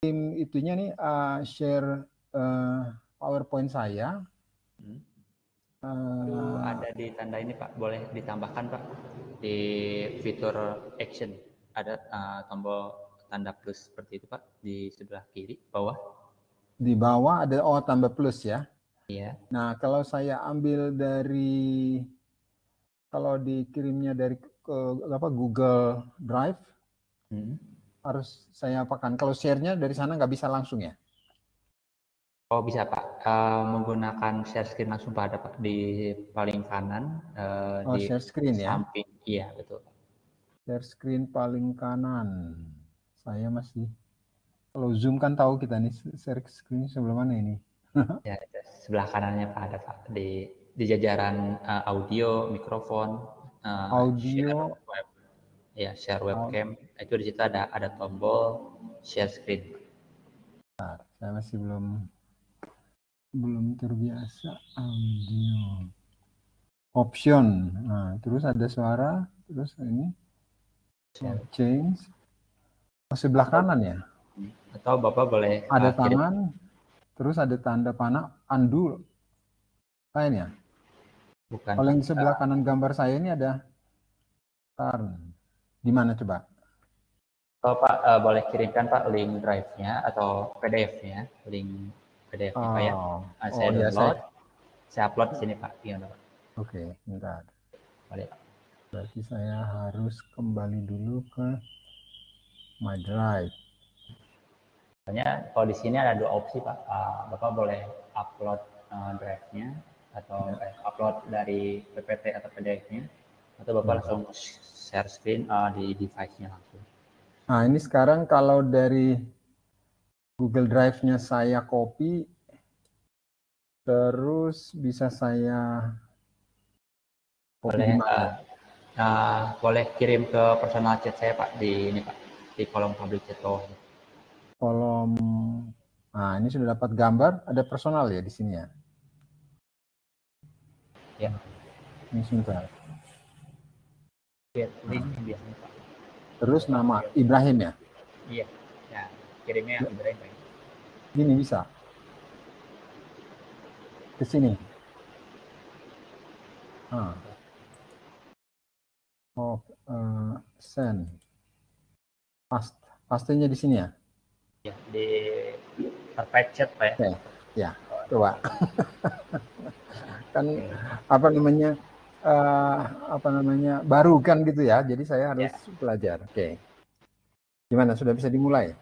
itunya nih share PowerPoint saya. Itu ada di tanda ini Pak, boleh ditambahkan Pak di fitur action ada tombol tanda plus seperti itu Pak di sebelah kiri bawah. Di bawah ada tambah plus ya. Iya. Nah kalau saya ambil dari kalau dikirimnya dari Google Drive harus saya apakan? Kalau share-nya dari sana nggak bisa langsung ya? Oh bisa Pak, menggunakan share screen langsung Pak, ada Pak di paling kanan di share screen samping. Ya? Iya betul. Share screen paling kanan. Saya masih kalau Zoom kan tahu kita nih share screen sebelah mana ini? Ya sebelah kanannya Pak ada Pak di jajaran audio, mikrofon, audio, share web, ya share webcam. Itu di situ ada tombol share screen. Saya masih belum terbiasa audio. Option. Nah, terus ada suara, terus ini change. Sebelah kanan ya? Atau Bapak boleh ada tangan, terus ada tanda panah undo. Kayaknya. Bukan. Kalau yang di sebelah kanan gambar saya ini ada turn. Di mana coba? Oh Pak, boleh kirimkan Pak link drive-nya atau PDF-nya, link PDF-nya Pak ya. Saya download, saya upload di sini Pak. Oke, bentar. Boleh Pak. Berarti saya harus kembali dulu ke My Drive. Soalnya kalau di sini ada dua opsi Pak. Bapak boleh upload drive-nya atau upload dari PPT atau PDF-nya, atau Bapak langsung share screen di device-nya langsung. Nah ini sekarang kalau dari Google Drive-nya saya copy, terus bisa saya copy di mana? Boleh kirim ke personal chat saya Pak di ini Pak, di kolom public chat bawah. Kolom, nah ini sudah dapat gambar, ada personal ya di sini ya? Ya. Ini sebentar. Link biasanya Pak. Terus nama Ibrahim ya? Iya, ya kirimnya Ibrahim Pak. Gini bisa? Ke sini? Send. Pastenya di sini ya? Ya, di terkait chat Pak ya. Ya, coba. Kan apa namanya baru kan gitu ya, jadi saya harus belajar. Oke. Gimana, sudah bisa dimulai?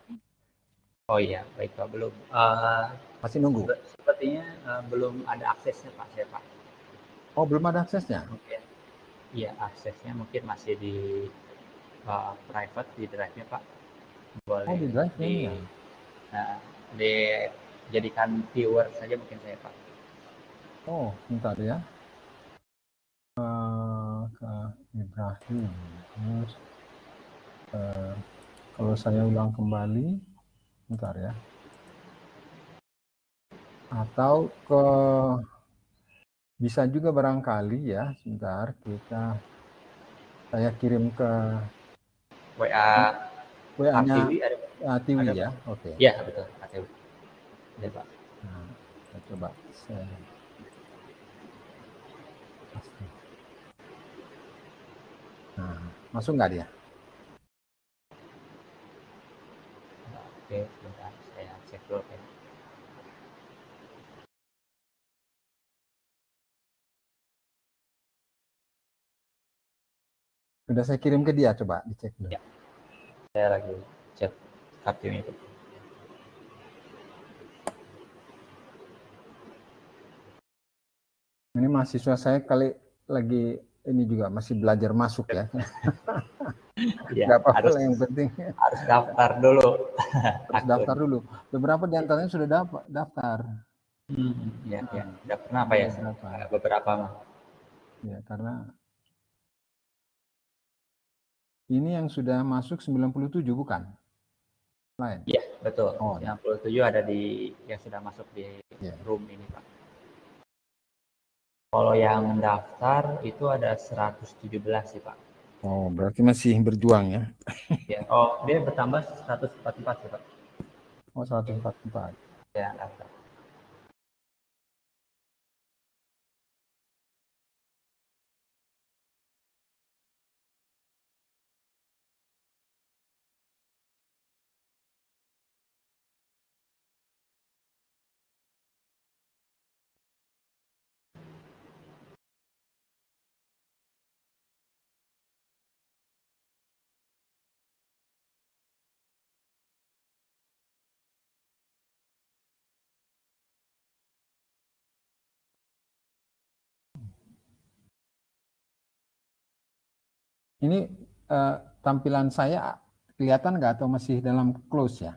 Oh iya, baik Pak, belum. Masih nunggu? Sepertinya belum ada aksesnya Pak, saya Pak. Oh, belum ada aksesnya? Mungkin, iya aksesnya mungkin masih di private di drive-nya Pak. Boleh di drive-nya. dijadikan viewer saja mungkin saya Pak. Oh, bentar ya. Ke Ibrahim. Terus kalau saya ulang kembali, bentar ya. Atau bisa juga barangkali ya, sebentar saya kirim ke WA-nya Tiwi ya. Oke. Iya, betul, Tiwi. Ya, Pak. Nah, kita coba Nah, masuk nggak dia? Oke, sebentar saya cek dulu ya. Sudah saya kirim ke dia, coba dicek dulu. Ya. Saya lagi cek kartu itu. Ini mahasiswa saya kali lagi ini juga masih belajar masuk ya. Ya, nggak apa-apa lah, yang penting harus daftar dulu. Harus daftar dulu. Beberapa di antaranya sudah daftar. Ya, ya. Udah pernah apa ya? Beberapa mah. Ya, karena ini yang sudah masuk 97 bukan? Lain. Iya, betul. 97 ada di yang sudah masuk di room ini, Pak. Kalau yang daftar itu ada 117 sih, Pak. Oh, berarti masih berjuang ya? Ya. Oh, dia bertambah 144 sih, Pak. Oh, 144. Ya, daftar. Ini tampilan saya kelihatan nggak atau masih dalam close ya?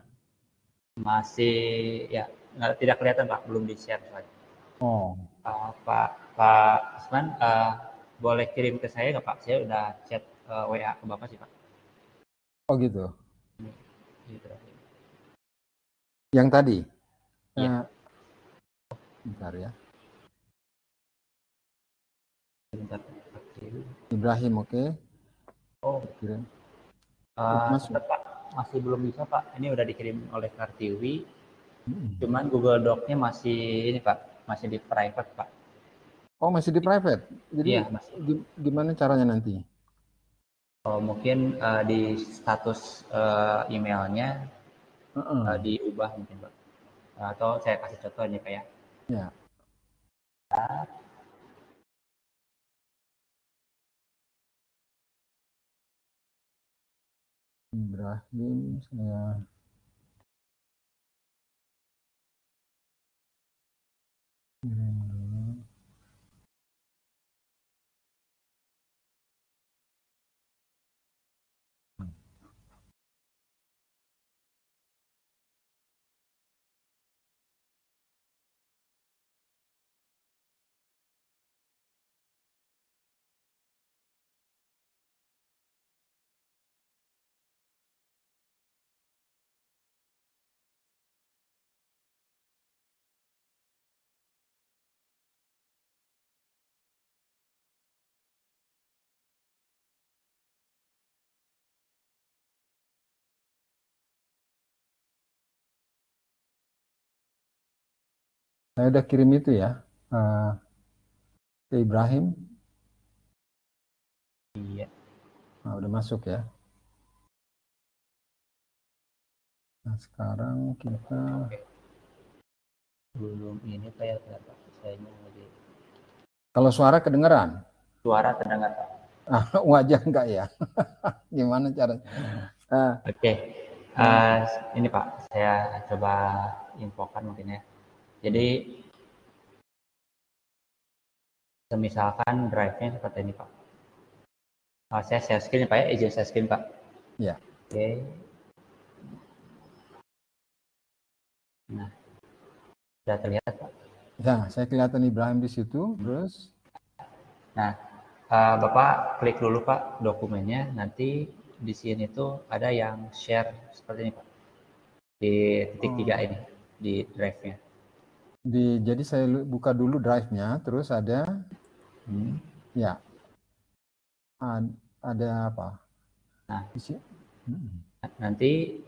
Masih ya tidak kelihatan Pak, belum di-share Pak. Oh, Pak Usman, boleh kirim ke saya nggak Pak? Saya udah chat WA ke Bapak sih Pak. oh gitu. Gitu. Yang tadi? Iya. Bentar ya. Bentar. Ibrahim, oke. Oh, Kirim. Udah masuk. tetap Pak, masih belum bisa Pak. Ini udah dikirim oleh Kartiwi. Mm-mm. Cuman Google Doc-nya masih ini Pak, masih di private Pak. Oh, masih di private. Jadi Iya masih. gimana caranya nanti? Oh, mungkin di status emailnya Heeh. diubah mungkin Pak. Atau saya kasih contoh nih Pak ya. Ya, Ibrahim, saya kirim dulu. Saya udah kirim itu ya ke Ibrahim. Iya. Nah, udah masuk ya. Nah, sekarang kita Oke. Belum ini Pak ya, Pak. Saya lagi. kalau suara kedengeran. Suara terdengar Pak. Wajah enggak ya? Gimana caranya? Oke. Ini Pak, saya coba infokan mungkin ya. Jadi misalkan drive-nya seperti ini Pak. Saya share screen Pak ya, izin share screen Pak. Ya. Oke. Nah, sudah terlihat Pak. Ya, saya kelihatan Ibrahim di situ. Terus? Nah, Bapak klik dulu Pak dokumennya. Nanti di sini tuh ada yang share seperti ini Pak. Di titik 3 ini, di drive-nya. Jadi saya buka dulu drive-nya. Terus ada, ya, ada apa? Nah, Di sini. nanti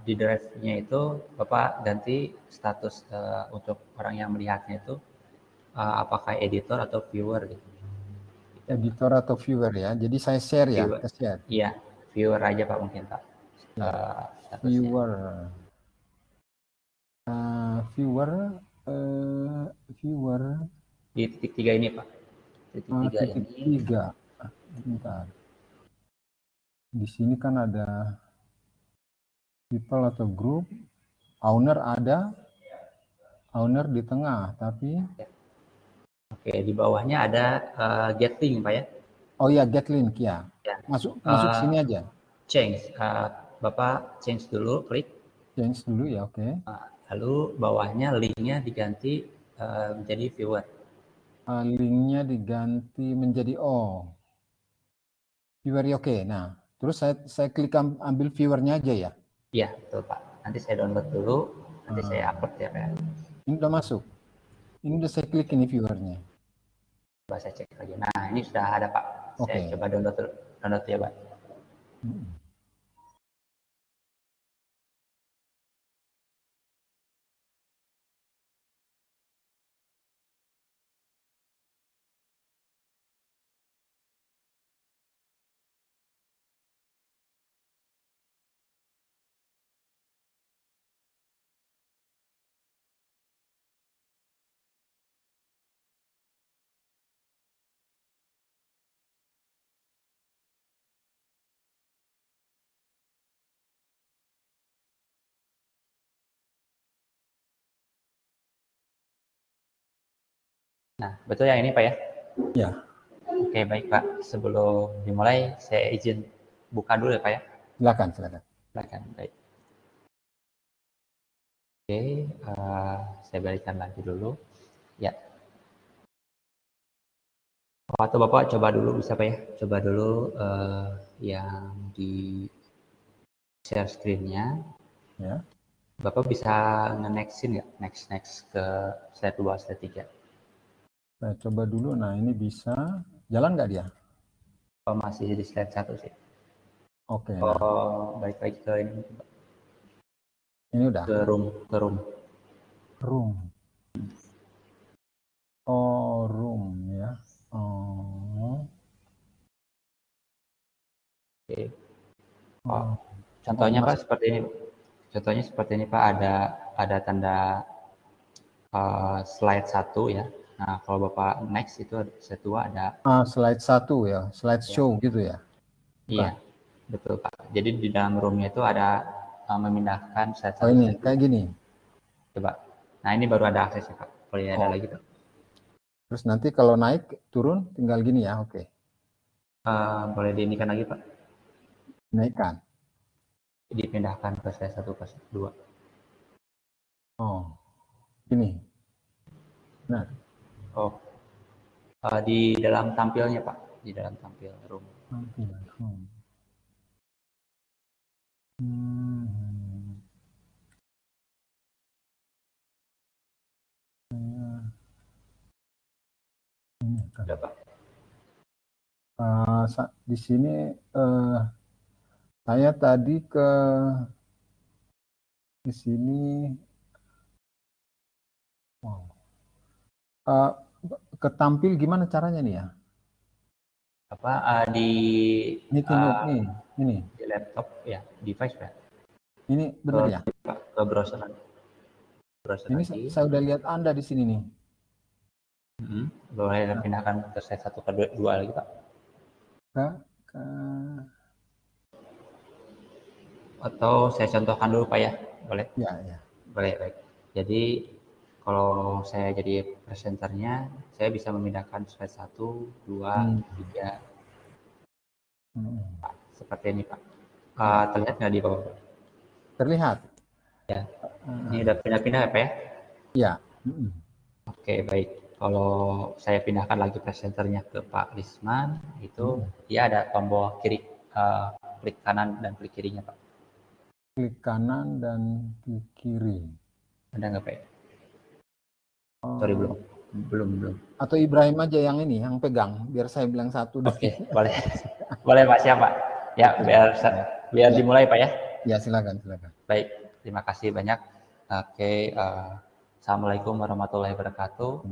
di drive-nya itu Bapak ganti status untuk orang yang melihatnya itu apakah editor atau viewer gitu. Editor atau viewer ya. Jadi saya share ya, Viewer. ke share. Iya, viewer aja Pak mungkin Pak. Ya, Statusnya. viewer. Viewer, viewer. Di titik 3 ini Pak. Titik 3 Titik ini. 3. Bentar. Di sini kan ada people atau group. Owner ada. Owner di tengah, tapi Oke, di bawahnya ada get link Pak ya. oh ya, get link ya. Ya. Masuk sini aja. Change. Bapak change dulu, klik. Change dulu ya, oke. Lalu bawahnya linknya diganti menjadi viewer. Linknya diganti menjadi viewer ya, oke. Nah, terus saya klik ambil viewernya aja ya. Iya, betul Pak. Nanti saya download dulu, nanti saya upload ya Pak. Ini udah masuk. Ini udah saya klik ini viewernya. Coba saya cek lagi. Nah, ini sudah ada Pak. Saya coba download ya Pak. Nah, betul yang ini Pak ya? Ya. Oke, baik Pak. Sebelum dimulai, saya izin buka dulu ya Pak ya? Silakan, silakan. Silakan, baik. Oke, saya balikan lagi dulu. Ya. Atau Bapak coba dulu bisa Pak ya? Coba dulu yang di share screen-nya. Ya. Bapak bisa nge-nextin nggak? Next ke slide 2, slide 3. Saya coba dulu. Nah, ini bisa. Jalan nggak dia? Oh, masih di slide 1 sih. Oke. Oh, Nah. balik lagi ke ini. Ini udah. Ke room. Room. Oh, room ya. Oh. Oke. Oh. Contohnya Pak Mas. seperti ini. Contohnya seperti ini Pak, ada tanda slide 1 ya. Nah, kalau Bapak next itu slide 2 ada. Slide 1 ya. Slide Ya. show gitu ya. Iya, Bukan. betul Pak. Jadi di dalam roomnya itu ada memindahkan slide 1, Ini slide 2. kayak gini. Coba. Nah, ini baru ada aksesnya Pak. Kalau ada lagi Pak. Terus nanti kalau naik turun tinggal gini ya. Oke. Boleh diinikan lagi Pak. Naikkan. Dipindahkan ke slide 1 ke 2. Oh. Ini. Nah. Oh. Di dalam tampilnya Pak. Di dalam tampil room. Sudah Pak. Di sini saya tadi di sini. Wow. Ketampil gimana caranya nih ya? Apa di Ini nih, ini. di laptop ya, device ya. Ini benar ya? Ke browser Ini lagi. saya udah lihat Anda di sini nih. Boleh pindahkan ke slide 1 ke 2 lagi Pak. Atau saya contohkan dulu Pak ya, boleh? Ya, ya. Boleh, baik. Jadi kalau saya jadi presenternya, saya bisa memindahkan slide 1, 2, 3. Seperti ini Pak. Terlihat nggak di bawah? Terlihat. Ya. Ini udah pindah-pindah ya Pak ya? Ya. Oke, baik. Kalau saya pindahkan lagi presenternya ke Pak Lisman, itu dia ada tombol kiri, klik kanan dan klik kirinya Pak. Klik kanan dan klik kiri. Ada nggak Pak? Sorry, belum. Atau Ibrahim aja yang ini, yang pegang, biar saya bilang satu. Oke, boleh. Boleh Pak, siapa? Ya, biar dimulai Pak ya. Ya, silakan. Baik, terima kasih banyak. Oke, Assalamualaikum warahmatullahi wabarakatuh.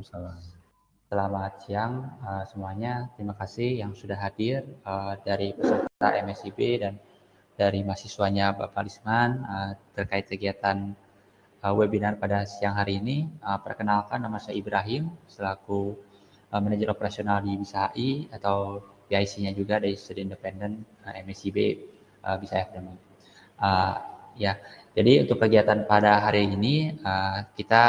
Selamat siang semuanya. Terima kasih yang sudah hadir dari peserta MSIB dan dari mahasiswanya Bapak Lisman terkait kegiatan webinar pada siang hari ini. Perkenalkan, nama saya Ibrahim selaku manajer operasional di BISA HI atau PIC-nya juga dari Studi Independen MSIB BISA Academy. Ya, jadi untuk kegiatan pada hari ini kita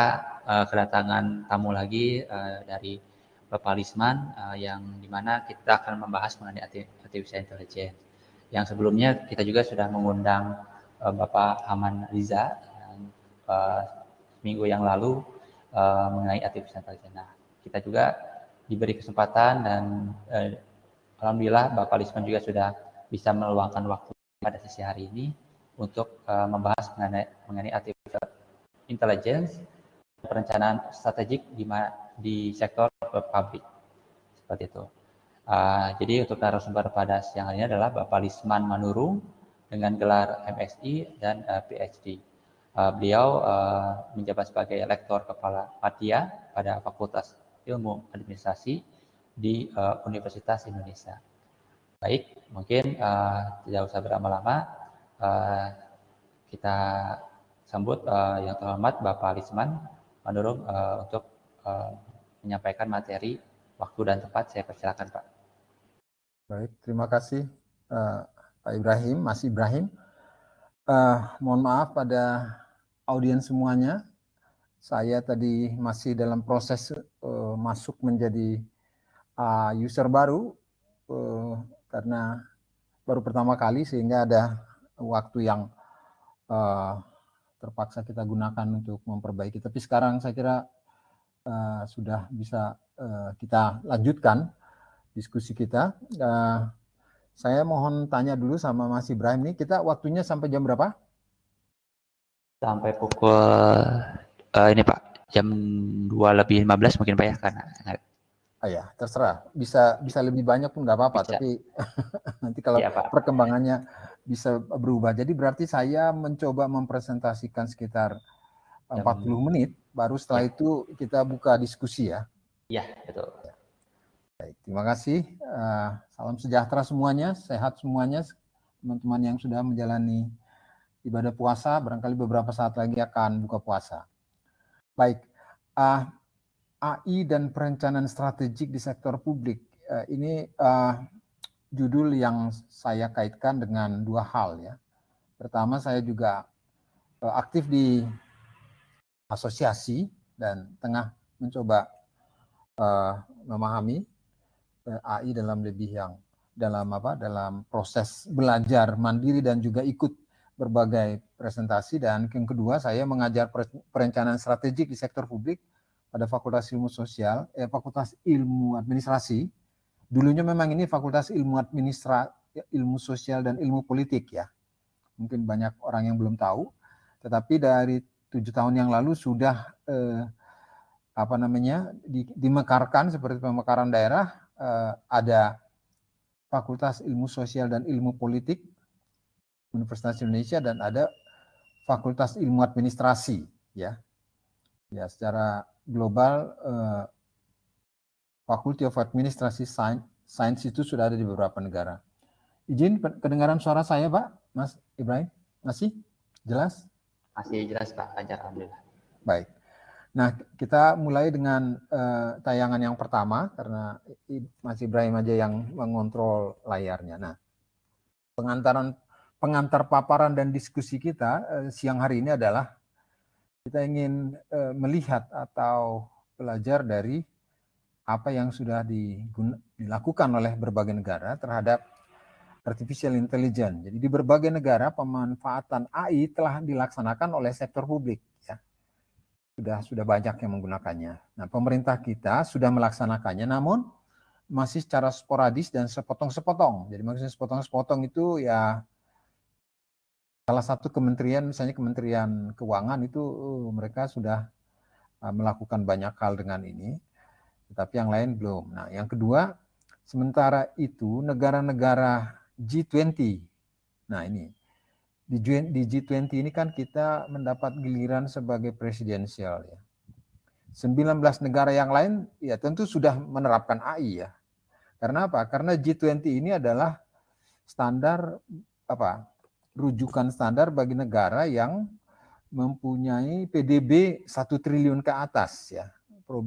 kedatangan tamu lagi dari Bapak Lisman yang dimana kita akan membahas mengenai artificial intelligence. Yang sebelumnya kita juga sudah mengundang Bapak Haman Riza minggu yang lalu mengenai artificial intelligence. Nah, kita juga diberi kesempatan dan alhamdulillah Bapak Lisman juga sudah bisa meluangkan waktu pada sesi hari ini untuk membahas mengenai artificial intelligence, perencanaan strategik di sektor pabrik seperti itu. Jadi untuk narasumber pada siang ini adalah Bapak Lisman Manurung dengan gelar MSI dan PhD. Beliau menjabat sebagai lektor kepala Madya pada Fakultas Ilmu Administrasi di Universitas Indonesia. Baik, mungkin tidak usah berlama-lama, kita sambut yang terhormat Bapak Lisman Manurung untuk menyampaikan materi. Waktu dan tempat saya persilakan Pak. Baik, terima kasih Pak Ibrahim, Mas Ibrahim. Mohon maaf pada audiens semuanya. saya tadi masih dalam proses masuk menjadi user baru karena baru pertama kali, sehingga ada waktu yang terpaksa kita gunakan untuk memperbaiki. Tapi sekarang saya kira sudah bisa kita lanjutkan diskusi kita. Saya mohon tanya dulu sama Mas Ibrahim nih, kita waktunya sampai jam berapa? Sampai pukul ini Pak, jam 2:15 mungkin Pak ya, karena Ya, terserah. Bisa lebih banyak pun nggak apa-apa, tapi nanti kalau ya, Pak. Perkembangannya bisa berubah. Jadi berarti saya mencoba mempresentasikan sekitar 40 menit, baru setelah itu kita buka diskusi ya. Iya, betul. Baik, terima kasih. Salam sejahtera semuanya, sehat semuanya, teman-teman yang sudah menjalani ibadah puasa, barangkali beberapa saat lagi akan buka puasa. Baik, AI dan perencanaan strategik di sektor publik. Ini judul yang saya kaitkan dengan dua hal ya. Pertama, saya juga aktif di asosiasi dan tengah mencoba memahami AI dalam dalam proses belajar mandiri dan juga ikut berbagai presentasi. Dan yang kedua, saya mengajar perencanaan strategik di sektor publik pada Fakultas Ilmu Sosial, Fakultas Ilmu Administrasi. Dulunya memang ini Fakultas Ilmu Sosial dan Ilmu Politik ya. Mungkin banyak orang yang belum tahu, tetapi dari 7 tahun yang lalu sudah dimekarkan seperti pemekaran daerah. Ada Fakultas Ilmu Sosial dan Ilmu Politik Universitas Indonesia dan ada Fakultas Ilmu Administrasi ya. Ya, secara global Faculty of Administrasi Science itu sudah ada di beberapa negara. Izin kedengaran suara saya, Pak, Mas Ibrahim? Masih jelas? Masih jelas, Pak. Lancar, alhamdulillah. Baik. Nah, kita mulai dengan tayangan yang pertama, karena Mas Ibrahim aja yang mengontrol layarnya. Nah, pengantar paparan dan diskusi kita siang hari ini adalah kita ingin melihat atau belajar dari apa yang sudah dilakukan oleh berbagai negara terhadap artificial intelligence. Jadi di berbagai negara pemanfaatan AI telah dilaksanakan oleh sektor publik. Sudah banyak yang menggunakannya. Nah, pemerintah kita sudah melaksanakannya, namun masih secara sporadis dan sepotong-sepotong. Jadi maksudnya sepotong-sepotong itu ya salah satu kementerian, misalnya Kementerian Keuangan itu mereka sudah melakukan banyak hal dengan ini, tetapi yang lain belum. Nah, yang kedua, sementara itu negara-negara G20. Nah, ini di G20 ini kan kita mendapat giliran sebagai presidensial ya. 19 negara yang lain ya tentu sudah menerapkan AI ya. Karena apa? Karena G20 ini adalah standar rujukan standar bagi negara yang mempunyai PDB 1 triliun ke atas ya.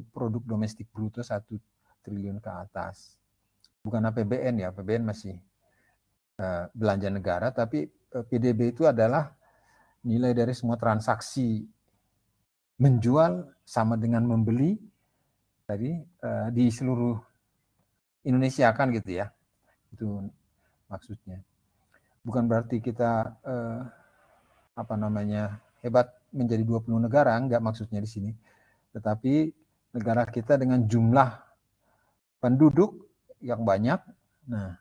Produk domestik bruto 1 triliun ke atas. Bukan APBN ya, APBN masih belanja negara, tapi PDB itu adalah nilai dari semua transaksi menjual sama dengan membeli tadi di seluruh Indonesia kan gitu ya. Itu maksudnya. Bukan berarti kita hebat menjadi 20 negara, enggak maksudnya di sini. Tetapi negara kita dengan jumlah penduduk yang banyak, nah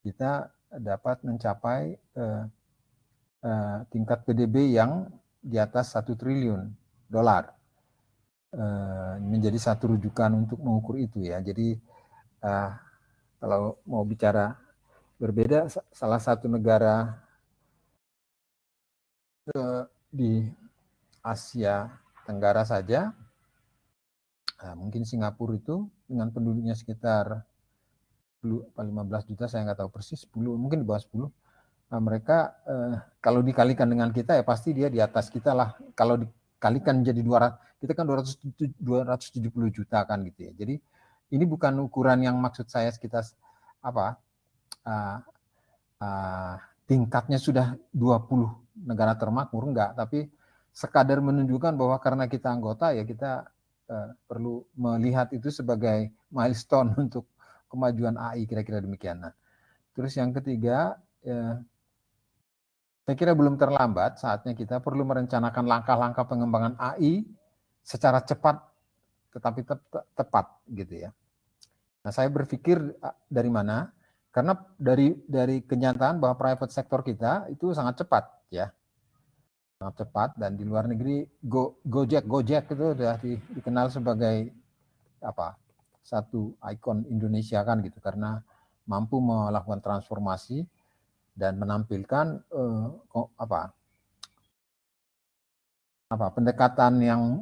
kita dapat mencapai tingkat PDB yang di atas 1 triliun dolar. Menjadi satu rujukan untuk mengukur itu ya. Jadi kalau mau bicara berbeda, salah satu negara di Asia Tenggara saja, mungkin Singapura itu dengan penduduknya sekitar 15 juta, saya nggak tahu persis, 10, mungkin di bawah 10. Nah, mereka kalau dikalikan dengan kita ya pasti dia di atas kita lah. Kalau dikalikan jadi 200, kita kan 270 juta kan gitu ya. Jadi ini bukan ukuran yang maksud saya sekitar tingkatnya sudah 20 negara termakmur, enggak, tapi sekadar menunjukkan bahwa karena kita anggota ya kita perlu melihat itu sebagai milestone untuk kemajuan AI, kira-kira demikian. Nah, terus yang ketiga, saya kira belum terlambat, saatnya kita perlu merencanakan langkah-langkah pengembangan AI secara cepat tetapi tepat gitu ya. Nah, saya berpikir dari mana? Karena dari kenyataan bahwa private sector kita itu sangat cepat ya. Sangat cepat, dan di luar negeri Gojek itu sudah dikenal sebagai satu ikon Indonesia kan gitu, karena mampu melakukan transformasi dan menampilkan pendekatan yang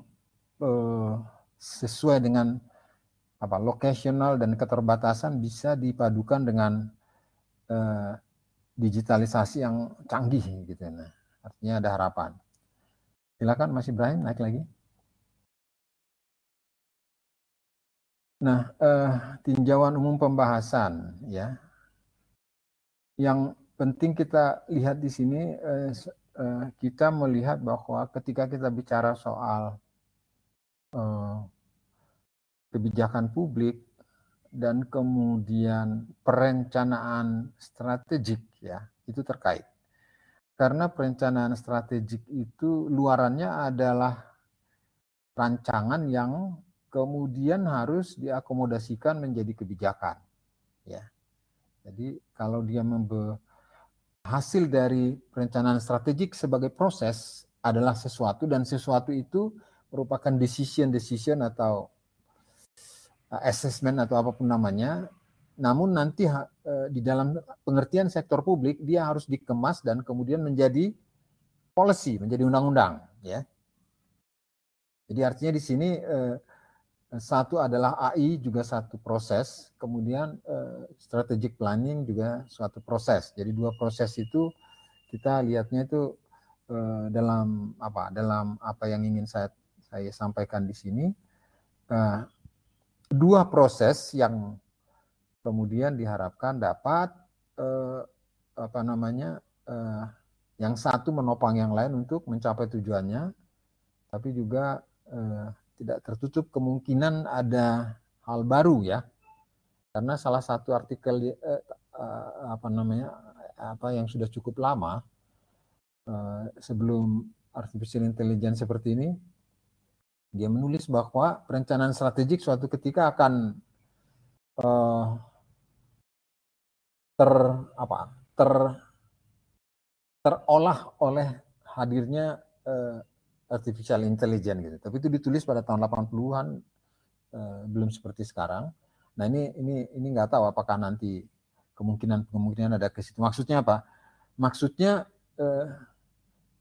sesuai dengan locational dan keterbatasan bisa dipadukan dengan digitalisasi yang canggih gitu. Nah, artinya ada harapan. Silakan Mas Ibrahim, naik lagi. Nah, tinjauan umum pembahasan ya. Yang penting kita lihat di sini, kita melihat bahwa ketika kita bicara soal kebijakan publik dan kemudian perencanaan strategik ya, itu terkait. Karena perencanaan strategik itu luarannya adalah rancangan yang kemudian harus diakomodasikan menjadi kebijakan ya. Jadi kalau dia hasil dari perencanaan strategik sebagai proses adalah sesuatu, dan sesuatu itu merupakan decision atau assessment atau apapun namanya. Namun nanti di dalam pengertian sektor publik dia harus dikemas dan kemudian menjadi policy, menjadi undang-undang ya. Jadi artinya di sini satu adalah AI juga satu proses, kemudian strategic planning juga suatu proses. Jadi dua proses itu kita lihatnya itu dalam apa yang ingin saya sampaikan di sini. Dua proses yang kemudian diharapkan dapat yang satu menopang yang lain untuk mencapai tujuannya, tapi juga tidak tertutup kemungkinan ada hal baru ya, karena salah satu artikel yang sudah cukup lama sebelum artificial intelligence seperti ini, dia menulis bahwa perencanaan strategik suatu ketika akan terolah oleh hadirnya artificial intelligence gitu. Tapi itu ditulis pada tahun 80-an, belum seperti sekarang. Nah, ini nggak tahu apakah nanti kemungkinan ada ke situ. Maksudnya apa? Maksudnya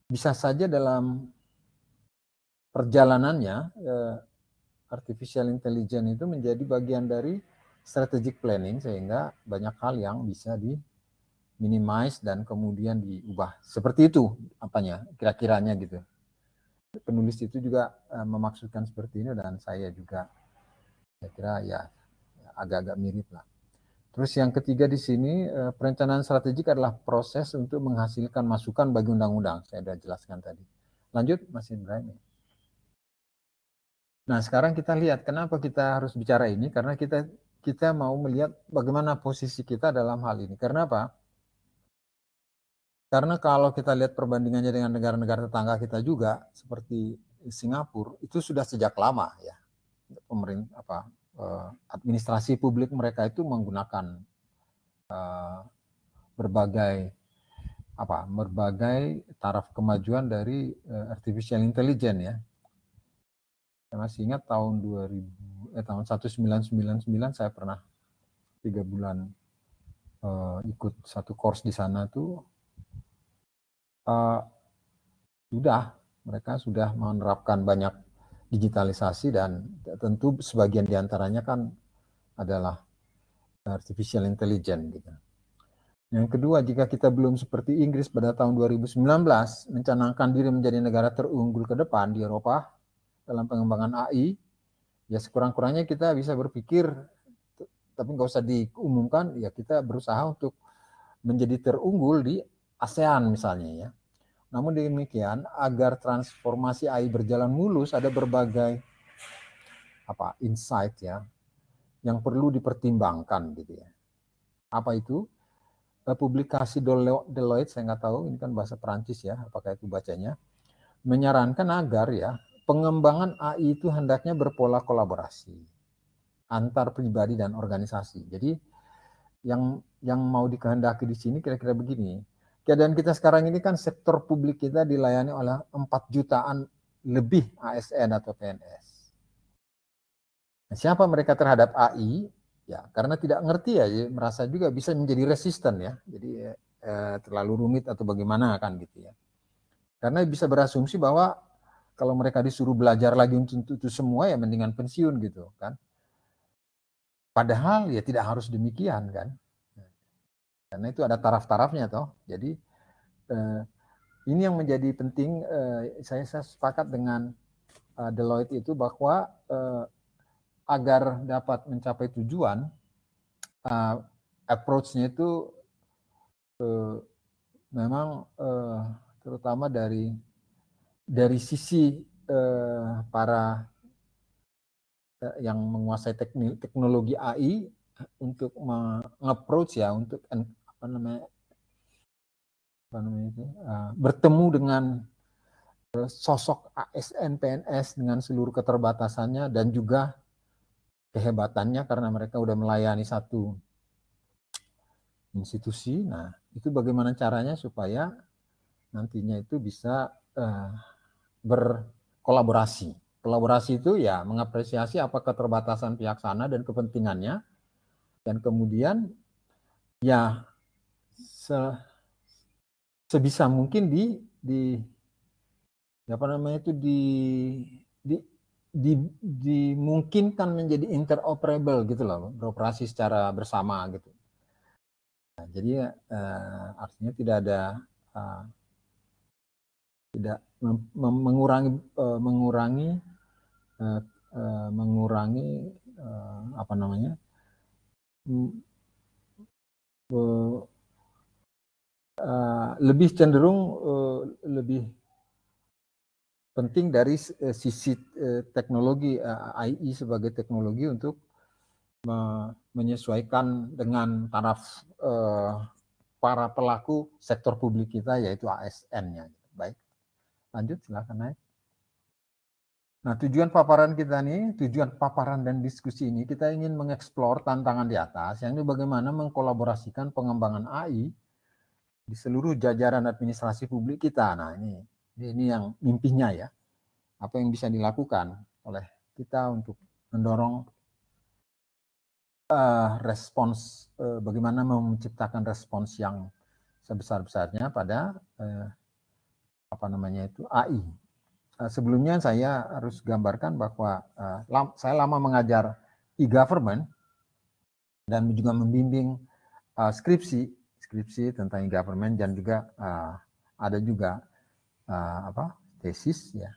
bisa saja dalam perjalanannya artificial intelligence itu menjadi bagian dari strategic planning, sehingga banyak hal yang bisa minimize dan kemudian diubah. Seperti itu kira-kiranya gitu. Penulis itu juga memaksudkan seperti ini, dan saya juga saya kira ya agak-agak mirip lah. Terus yang ketiga di sini, perencanaan strategik adalah proses untuk menghasilkan masukan bagi undang-undang. Saya sudah jelaskan tadi. Lanjut Mas Ibrahim. Nah, sekarang kita lihat kenapa kita harus bicara ini, karena kita mau melihat bagaimana posisi kita dalam hal ini. Karena apa? Karena kalau kita lihat perbandingannya dengan negara-negara tetangga kita juga, seperti Singapura, itu sudah sejak lama ya. Pemerintah administrasi publik mereka itu menggunakan berbagai taraf kemajuan dari artificial intelligence ya. Saya masih ingat tahun 1999 saya pernah 3 bulan ikut satu course di sana tuh. Mereka sudah menerapkan banyak digitalisasi, dan tentu sebagian diantaranya kan adalah artificial intelligence gitu. Yang kedua, jika kita belum seperti Inggris pada tahun 2019 mencanangkan diri menjadi negara terunggul ke depan di Eropa dalam pengembangan AI, ya sekurang-kurangnya kita bisa berpikir, tapi nggak usah diumumkan, ya kita berusaha untuk menjadi terunggul di ASEAN misalnya ya. Namun demikian, agar transformasi AI berjalan mulus, ada berbagai insight ya yang perlu dipertimbangkan gitu ya. Apa itu? Publikasi Deloitte, saya nggak tahu, ini kan bahasa Perancis ya, apakah itu bacanya, menyarankan agar ya pengembangan AI itu hendaknya berpola kolaborasi antar pribadi dan organisasi. Jadi yang mau dikehendaki di sini kira-kira begini. Keadaan kita sekarang ini kan sektor publik kita dilayani oleh 4 jutaan lebih ASN atau PNS. Nah, siapa mereka terhadap AI? Ya, karena tidak ngerti ya, merasa juga bisa menjadi resisten ya. Jadi terlalu rumit atau bagaimana kan gitu ya. Karena bisa berasumsi bahwa kalau mereka disuruh belajar lagi untuk itu semua ya mendingan pensiun gitu kan. Padahal ya tidak harus demikian kan. Karena itu ada taraf-tarafnya toh. Jadi ini yang menjadi penting. Saya sepakat dengan Deloitte itu bahwa agar dapat mencapai tujuan, approach-nya itu memang terutama dari sisi para yang menguasai teknologi AI untuk meng-approach ya, untuk bertemu dengan sosok ASN PNS dengan seluruh keterbatasannya dan juga kehebatannya karena mereka udah melayani satu institusi. Nah, itu bagaimana caranya supaya nantinya itu bisa berkolaborasi. Kolaborasi itu ya mengapresiasi apa keterbatasan pihak sana dan kepentingannya, dan kemudian ya sebisa mungkin dimungkinkan menjadi interoperable gitu loh, beroperasi secara bersama gitu. Nah, jadi artinya tidak ada tidak mengurangi lebih cenderung lebih penting dari sisi teknologi AI sebagai teknologi untuk menyesuaikan dengan taraf para pelaku sektor publik kita, yaitu ASN-nya. Baik, lanjut silakan naik. Nah, tujuan paparan kita nih, tujuan paparan dan diskusi ini, kita ingin mengeksplor tantangan di atas, yang ini bagaimana mengkolaborasikan pengembangan AI di seluruh jajaran administrasi publik kita. Nah, ini yang mimpinya ya. Apa yang bisa dilakukan oleh kita untuk mendorong respons, bagaimana menciptakan respons yang sebesar-besarnya pada AI. Sebelumnya saya harus gambarkan bahwa saya lama mengajar e-government dan juga membimbing skripsi tentang e-government, dan juga ada juga tesis ya.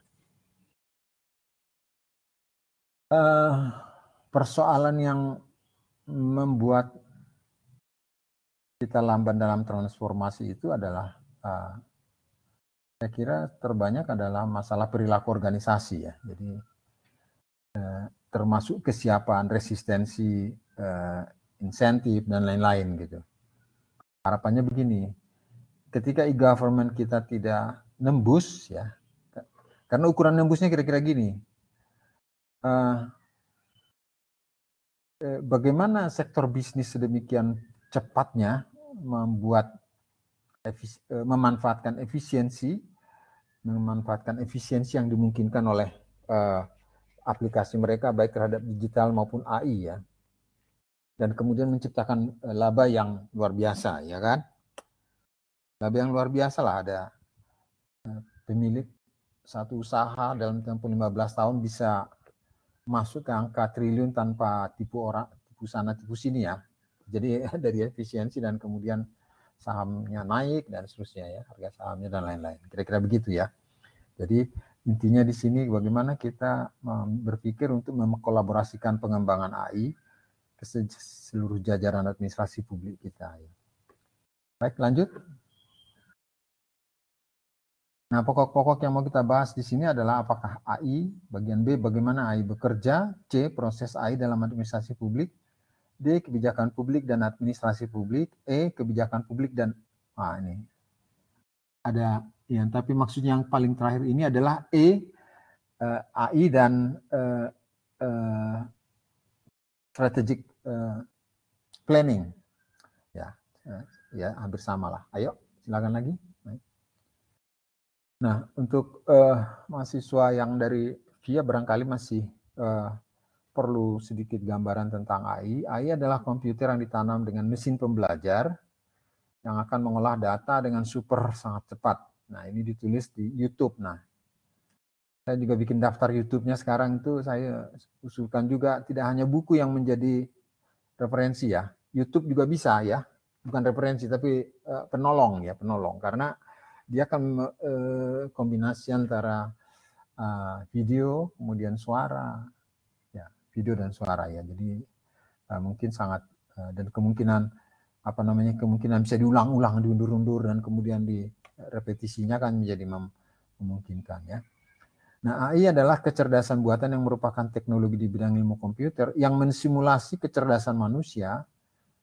Persoalan yang membuat kita lamban dalam transformasi itu adalah saya kira terbanyak adalah masalah perilaku organisasi ya. Jadi termasuk kesiapan, resistensi, insentif dan lain-lain gitu. Harapannya begini, ketika e-government kita tidak nembus ya, karena ukuran nembusnya kira-kira gini, bagaimana sektor bisnis sedemikian cepatnya memanfaatkan efisiensi yang dimungkinkan oleh aplikasi mereka baik terhadap digital maupun AI ya, dan kemudian menciptakan laba yang luar biasa ya kan, laba yang luar biasa lah. Ada pemilik satu usaha dalam tempoh 15 tahun bisa masuk ke angka triliun tanpa tipu sana tipu sini ya. Jadi dari efisiensi dan kemudian sahamnya naik dan seterusnya ya, harga sahamnya dan lain-lain. Kira-kira begitu ya. Jadi intinya di sini bagaimana kita berpikir untuk mengkolaborasikan pengembangan AI ke seluruh jajaran administrasi publik kita. Baik, lanjut. Nah, pokok-pokok yang mau kita bahas di sini adalah apakah AI, bagian B, bagaimana AI bekerja, C, proses AI dalam administrasi publik, D, kebijakan publik dan administrasi publik, E, kebijakan publik dan ini ada yang tapi maksudnya yang paling terakhir ini adalah E, AI dan strategic planning. Ya, hampir sama lah. Ayo, silakan lagi. Nah, untuk mahasiswa yang dari VIA barangkali masih perlu sedikit gambaran tentang AI. AI adalah komputer yang ditanam dengan mesin pembelajar yang akan mengolah data dengan super sangat cepat. Nah, ini ditulis di YouTube. Nah, saya juga bikin daftar YouTube-nya sekarang itu saya usulkan juga tidak hanya buku yang menjadi referensi ya. YouTube juga bisa ya. Bukan referensi tapi penolong ya, penolong karena dia akan kombinasi antara video kemudian suara ya, video dan suara ya. Jadi mungkin sangat dan kemungkinan kemungkinan bisa diulang-ulang, diundur-undur dan kemudian di repetisinya kan menjadi memungkinkan ya. Nah, AI adalah kecerdasan buatan yang merupakan teknologi di bidang ilmu komputer yang mensimulasi kecerdasan manusia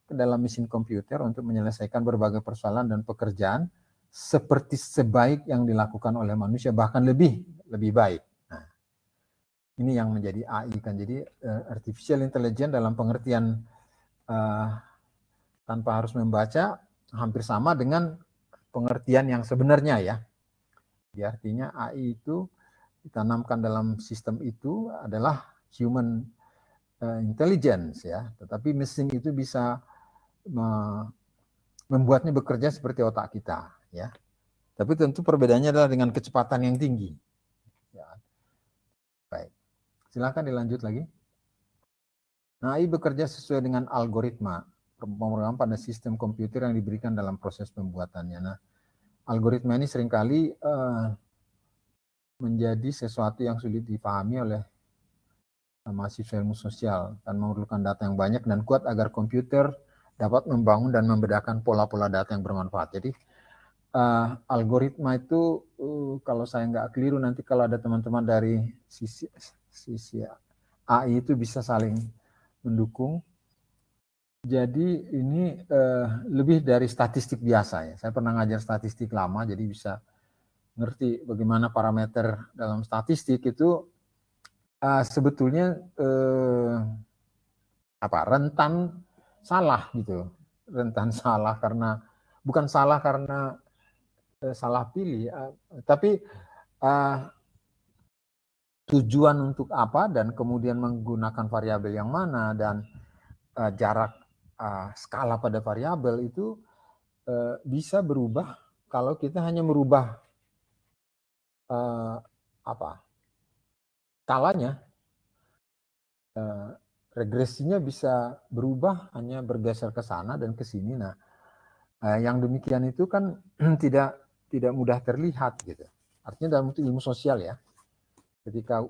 ke dalam mesin komputer untuk menyelesaikan berbagai persoalan dan pekerjaan seperti sebaik yang dilakukan oleh manusia, bahkan lebih baik. Nah, ini yang menjadi AI kan. Jadi artificial intelligence dalam pengertian tanpa harus membaca hampir sama dengan pengertian yang sebenarnya ya. Jadi artinya AI itu ditanamkan dalam sistem itu adalah human intelligence ya, tetapi mesin itu bisa membuatnya bekerja seperti otak kita ya. Tapi tentu perbedaannya adalah dengan kecepatan yang tinggi. Ya. Baik, silakan dilanjut lagi. Nah, AI bekerja sesuai dengan algoritma pemrograman pada sistem komputer yang diberikan dalam proses pembuatannya. Nah, algoritma ini seringkali menjadi sesuatu yang sulit dipahami oleh mahasiswa ilmu sosial dan memerlukan data yang banyak dan kuat agar komputer dapat membangun dan membedakan pola-pola data yang bermanfaat. Jadi algoritma itu kalau saya nggak keliru nanti kalau ada teman-teman dari sisi AI itu bisa saling mendukung. Jadi ini lebih dari statistik biasa ya. Saya pernah ngajar statistik lama, jadi bisa ngerti bagaimana parameter dalam statistik itu sebetulnya rentan salah gitu, rentan salah karena bukan salah karena salah pilih, tapi tujuan untuk apa dan kemudian menggunakan variabel yang mana dan jarak skala pada variabel itu bisa berubah kalau kita hanya merubah skalanya. Regresinya bisa berubah hanya bergeser ke sana dan ke sini. Nah, yang demikian itu kan tidak mudah terlihat gitu. Artinya dalam ilmu sosial ya, ketika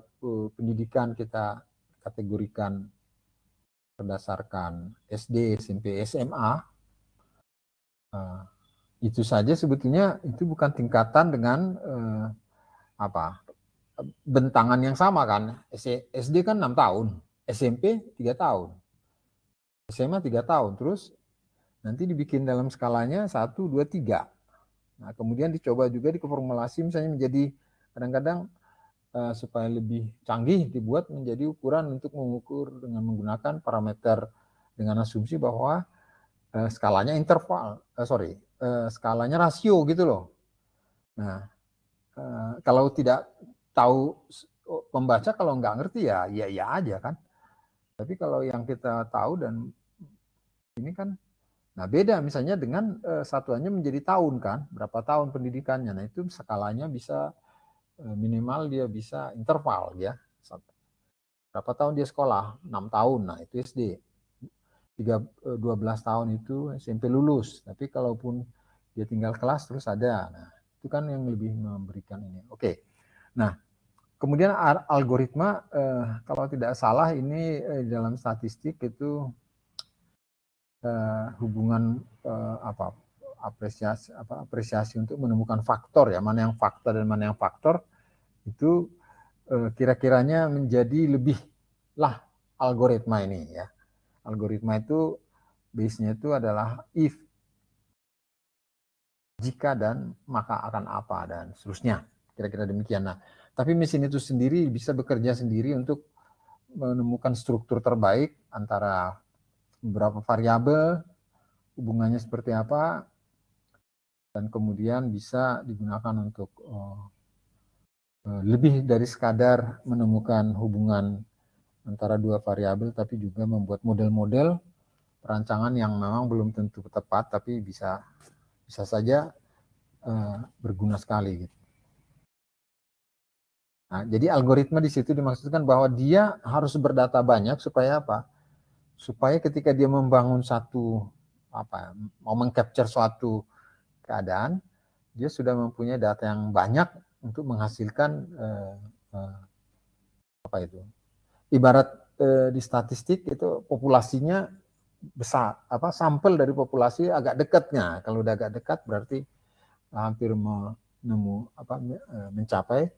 pendidikan kita kategorikan berdasarkan SD, SMP, SMA, itu saja sebetulnya itu bukan tingkatan dengan bentangan yang sama kan. SD kan 6 tahun, SMP 3 tahun, SMA 3 tahun, terus nanti dibikin dalam skalanya 1, 2, 3. Nah, kemudian dicoba juga diformulasi misalnya menjadi kadang-kadang supaya lebih canggih dibuat menjadi ukuran untuk mengukur dengan menggunakan parameter dengan asumsi bahwa skalanya skalanya rasio gitu loh. Nah, kalau tidak tahu pembaca kalau nggak ngerti ya aja kan. Tapi kalau yang kita tahu dan ini kan, nah beda misalnya dengan satuannya menjadi tahun kan, berapa tahun pendidikannya. Nah itu skalanya bisa minimal dia bisa interval ya. Berapa tahun dia sekolah? 6 tahun, nah itu SD. 12 tahun itu SMP lulus. Tapi kalaupun dia tinggal kelas terus ada. Nah itu kan yang lebih memberikan ini. Oke, nah kemudian algoritma kalau tidak salah ini dalam statistik itu hubungan apresiasi untuk menemukan faktor ya, mana yang fakta dan mana yang faktor itu kira-kiranya menjadi lebih lah algoritma ini ya. Algoritma itu base-nya itu adalah if, jika dan maka akan apa dan seterusnya. Kira-kira demikian. Nah, tapi mesin itu sendiri bisa bekerja sendiri untuk menemukan struktur terbaik antara beberapa variabel, hubungannya seperti apa, dan kemudian bisa digunakan untuk lebih dari sekadar menemukan hubungan antara dua variabel, tapi juga membuat model-model perancangan yang memang belum tentu tepat, tapi bisa saja berguna sekali. Gitu. Nah, jadi algoritma di situ dimaksudkan bahwa dia harus berdata banyak supaya apa? Supaya ketika dia membangun mau mengcapture suatu keadaan, dia sudah mempunyai data yang banyak untuk menghasilkan ibarat di statistik itu populasinya besar, sampel dari populasi agak dekatnya. Kalau udah agak dekat berarti hampir mencapai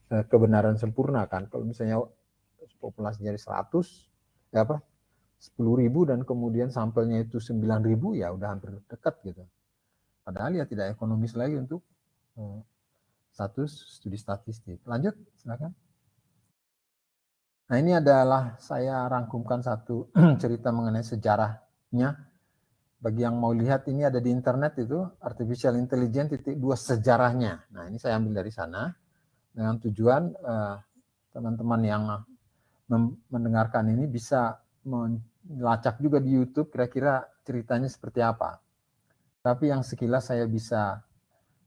kebenaran sempurna kan. Kalau misalnya populasinya 100 10.000 dan kemudian sampelnya itu 9.000 ya udah hampir dekat gitu. Padahal ya tidak ekonomis lagi untuk status studi statistik. Lanjut, silakan. Nah, ini adalah saya rangkumkan satu cerita mengenai sejarahnya. Bagi yang mau lihat, ini ada di internet itu, Artificial Intelligence .2 sejarahnya. Nah, ini saya ambil dari sana. Dengan tujuan teman-teman yang mendengarkan ini bisa melacak juga di YouTube kira-kira ceritanya seperti apa. Tapi yang sekilas saya bisa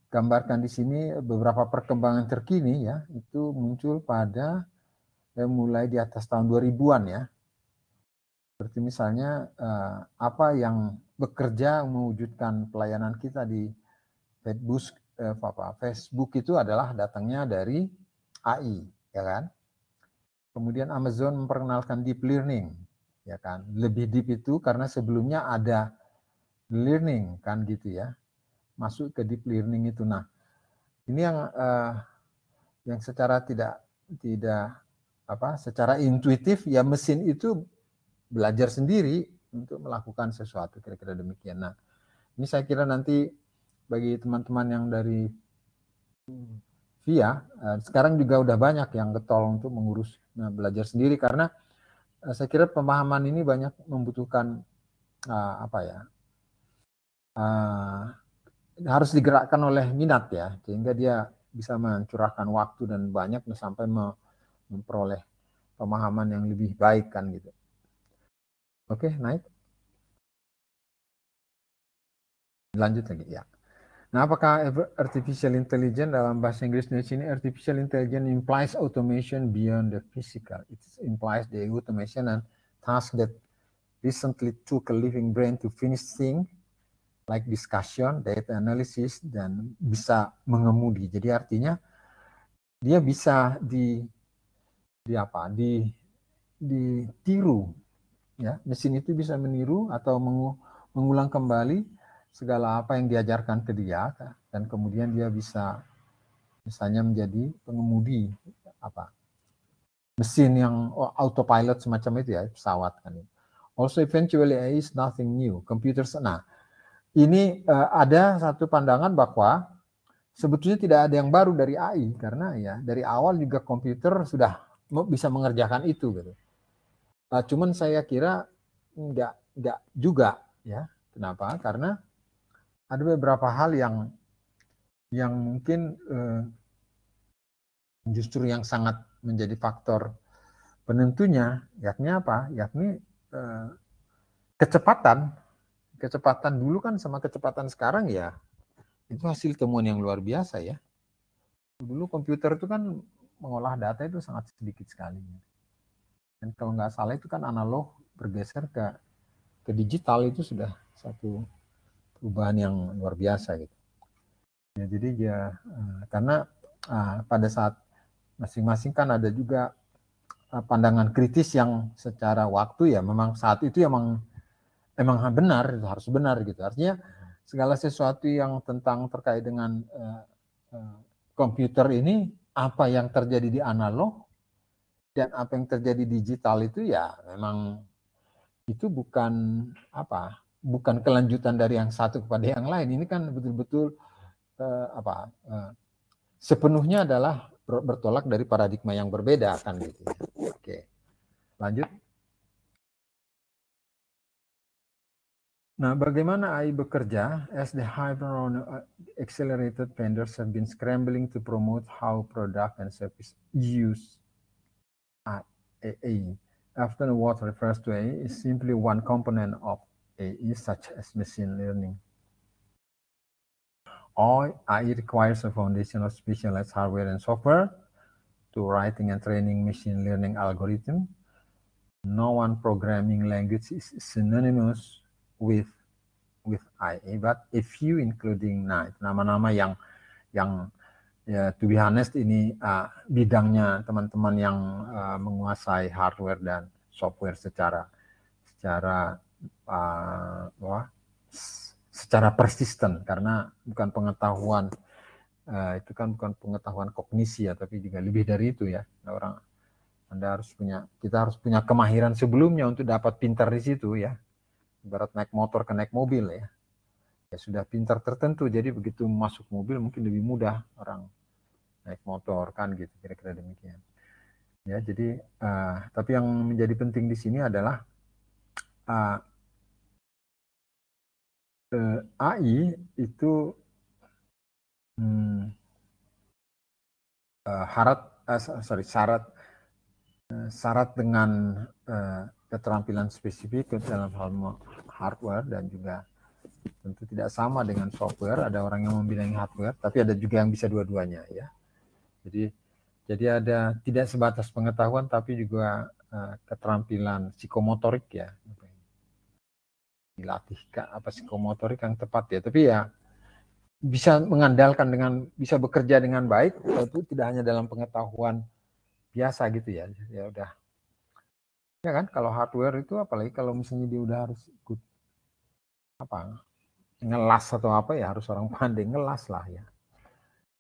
gambarkan di sini beberapa perkembangan terkini ya, itu muncul pada mulai di atas tahun 2000-an ya. Seperti misalnya apa yang bekerja mewujudkan pelayanan kita di Facebook itu adalah datangnya dari AI, ya kan? Kemudian Amazon memperkenalkan deep learning, ya kan? Lebih deep itu karena sebelumnya ada learning kan gitu ya. Masuk ke deep learning itu. Nah, ini yang secara secara intuitif ya mesin itu belajar sendiri untuk melakukan sesuatu, kira-kira demikian. Nah, ini saya kira nanti bagi teman-teman yang dari VIA, sekarang juga udah banyak yang getol untuk mengurus belajar sendiri karena saya kira pemahaman ini banyak membutuhkan harus digerakkan oleh minat ya, sehingga dia bisa mencurahkan waktu dan banyak sampai memperoleh pemahaman yang lebih baik kan gitu. Oke, naik. Lanjut lagi ya. Nah, apakah artificial intelligence dalam bahasa Inggris di sini? Artificial intelligence implies automation beyond the physical. It implies the automation and task that recently took a living brain to finish things like discussion, data analysis, dan bisa mengemudi. Jadi artinya dia bisa ditiru. Ya, mesin itu bisa meniru atau mengulang kembali segala apa yang diajarkan ke dia, dan kemudian dia bisa misalnya menjadi pengemudi mesin yang autopilot semacam itu ya, pesawat kan. Also eventually AI is nothing new. Computers, nah ini ada satu pandangan bahwa sebetulnya tidak ada yang baru dari AI karena ya dari awal juga komputer sudah bisa mengerjakan itu gitu. Cuman saya kira enggak juga ya. Kenapa? Karena ada beberapa hal yang mungkin justru yang sangat menjadi faktor penentunya, yakni apa? Yakni kecepatan dulu kan sama kecepatan sekarang ya, itu hasil temuan yang luar biasa ya. Dulu komputer itu kan mengolah data itu sangat sedikit sekali. Dan kalau nggak salah itu kan analog bergeser ke digital, itu sudah satu perubahan yang luar biasa gitu. Ya, jadi ya karena pada saat masing-masing kan ada juga pandangan kritis yang secara waktu ya memang saat itu emang benar, harus benar gitu. Artinya segala sesuatu yang terkait dengan komputer ini, apa yang terjadi di analog dan apa yang terjadi digital itu ya memang itu bukan kelanjutan dari yang satu kepada yang lain. Ini kan betul-betul sepenuhnya adalah bertolak dari paradigma yang berbeda kan gitu. Oke. Lanjut. Nah, bagaimana AI bekerja? As the hyper accelerated vendors have been scrambling to promote how product and service use AI. Often what refers to AI is simply one component of AI, such as machine learning. All AI requires a foundation of specialized hardware and software to writing and training machine learning algorithm. No one programming language is synonymous with AI, but a few including nama-nama yang ya, to be honest ini bidangnya teman-teman yang menguasai hardware dan software secara persisten, karena bukan pengetahuan itu kan bukan pengetahuan kognisi ya, tapi juga lebih dari itu ya. Kita harus punya kemahiran sebelumnya untuk dapat pintar di situ ya. Ibarat naik motor ke naik mobil ya. Ya sudah pintar tertentu, jadi begitu masuk mobil mungkin lebih mudah orang naik motor kan gitu, kira-kira demikian. Ya, jadi tapi yang menjadi penting di sini adalah AI itu syarat dengan keterampilan spesifik dalam hal hardware, dan juga tentu tidak sama dengan software. Ada orang yang membidangi hardware, tapi ada juga yang bisa dua-duanya ya. Jadi ada tidak sebatas pengetahuan, tapi juga keterampilan psikomotorik ya. Dilatih psikomotorik yang tepat ya. Tapi ya bisa mengandalkan bisa bekerja dengan baik, itu tidak hanya dalam pengetahuan biasa gitu ya. Ya udah. Ya kan, kalau hardware itu apalagi kalau misalnya dia udah harus ikut ngelas atau apa ya, harus orang pandai ngelas lah ya.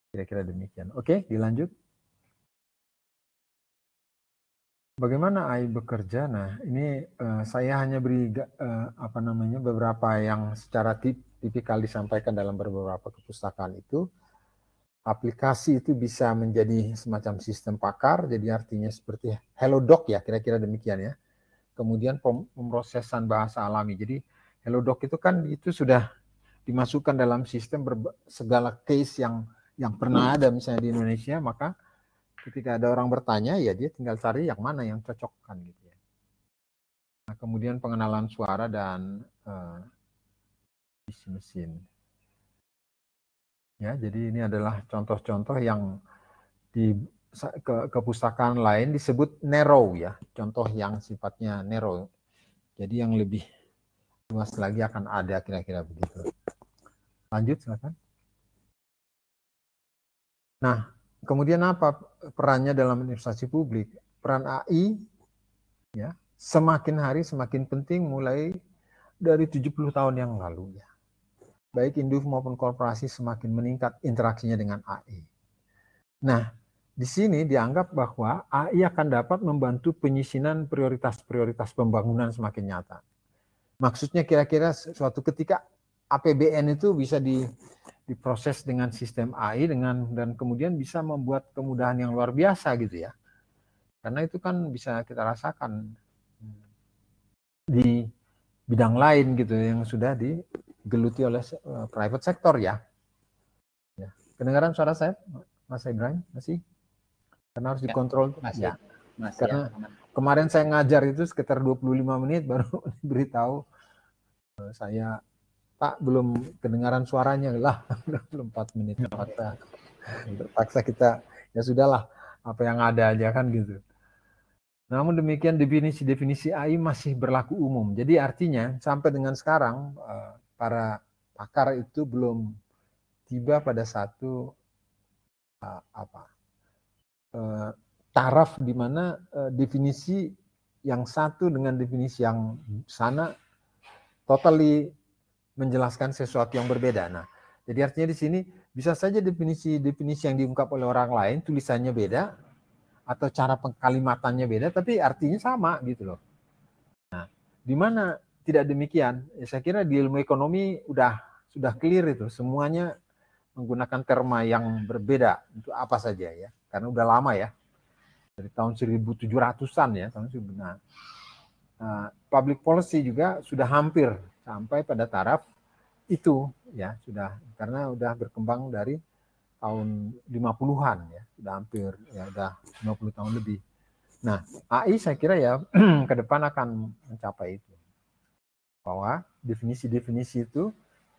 Kira-kira demikian. Oke, dilanjut. Bagaimana AI bekerja? Nah, ini saya hanya beri beberapa yang secara tipikal disampaikan dalam beberapa kepustakaan itu. Aplikasi itu bisa menjadi semacam sistem pakar, jadi artinya seperti HelloDoc ya, kira-kira demikian ya. Kemudian pemrosesan bahasa alami. Jadi HelloDoc itu kan itu sudah dimasukkan dalam sistem segala case yang pernah ada misalnya di Indonesia, maka ketika ada orang bertanya ya dia tinggal cari yang mana yang cocok kan gitu ya. Nah, kemudian pengenalan suara dan isi mesin. Ya, jadi ini adalah contoh-contoh yang di kepustakaan lain disebut narrow ya, contoh yang sifatnya narrow. Jadi yang lebih luas lagi akan ada, kira-kira begitu. Lanjut silakan. Nah, kemudian apa perannya dalam administrasi publik? Peran AI ya semakin hari semakin penting mulai dari 70 tahun yang lalu ya. Baik individu maupun korporasi semakin meningkat interaksinya dengan AI. Nah, di sini dianggap bahwa AI akan dapat membantu penyisinan prioritas-prioritas pembangunan semakin nyata. Maksudnya kira-kira suatu ketika APBN itu bisa diproses dengan sistem AI dan kemudian bisa membuat kemudahan yang luar biasa gitu ya. Karena itu kan bisa kita rasakan di bidang lain gitu yang sudah digeluti oleh private sector ya. Kedengaran suara saya, Mas Ibrahim? Masih? Karena harus dikontrol. Masih. Ya. Karena kemarin saya ngajar itu sekitar 25 menit baru diberitahu saya, Pak, belum kedengaran suaranya lah. Belum 4 menit. Terpaksa kita, ya sudahlah, apa yang ada aja kan gitu. Namun demikian definisi AI masih berlaku umum. Jadi artinya sampai dengan sekarang para pakar itu belum tiba pada satu taraf di mana definisi yang satu dengan definisi yang sana totally menjelaskan sesuatu yang berbeda. Nah, jadi artinya di sini bisa saja definisi yang diungkap oleh orang lain tulisannya beda atau cara kalimatannya beda, tapi artinya sama gitu loh. Nah, di mana tidak demikian? Ya, saya kira di ilmu ekonomi sudah clear itu, semuanya menggunakan terma yang berbeda untuk apa saja ya, karena udah lama ya, dari tahun 1700-an ya, tahun 1000. Nah, public policy juga sudah hampir sampai pada taraf itu ya, sudah, karena udah berkembang dari tahun 50-an ya, sudah hampir ya, udah 50 tahun lebih. Nah, AI saya kira ya ke depan akan mencapai itu, bahwa definisi-definisi itu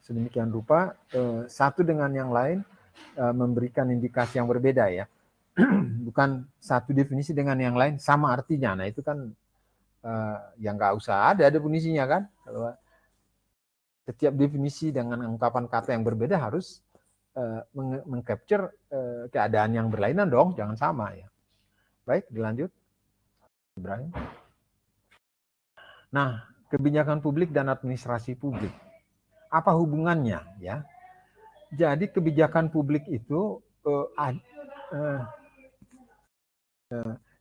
sedemikian rupa satu dengan yang lain memberikan indikasi yang berbeda ya. Bukan satu definisi dengan yang lain sama artinya. Nah, itu kan yang nggak usah ada definisinya kan. Kalau setiap definisi dengan ungkapan kata yang berbeda harus mengcapture keadaan yang berlainan dong, jangan sama ya. Baik, dilanjut, Ibrahim. Nah, kebijakan publik dan administrasi publik, apa hubungannya ya? Jadi kebijakan publik itu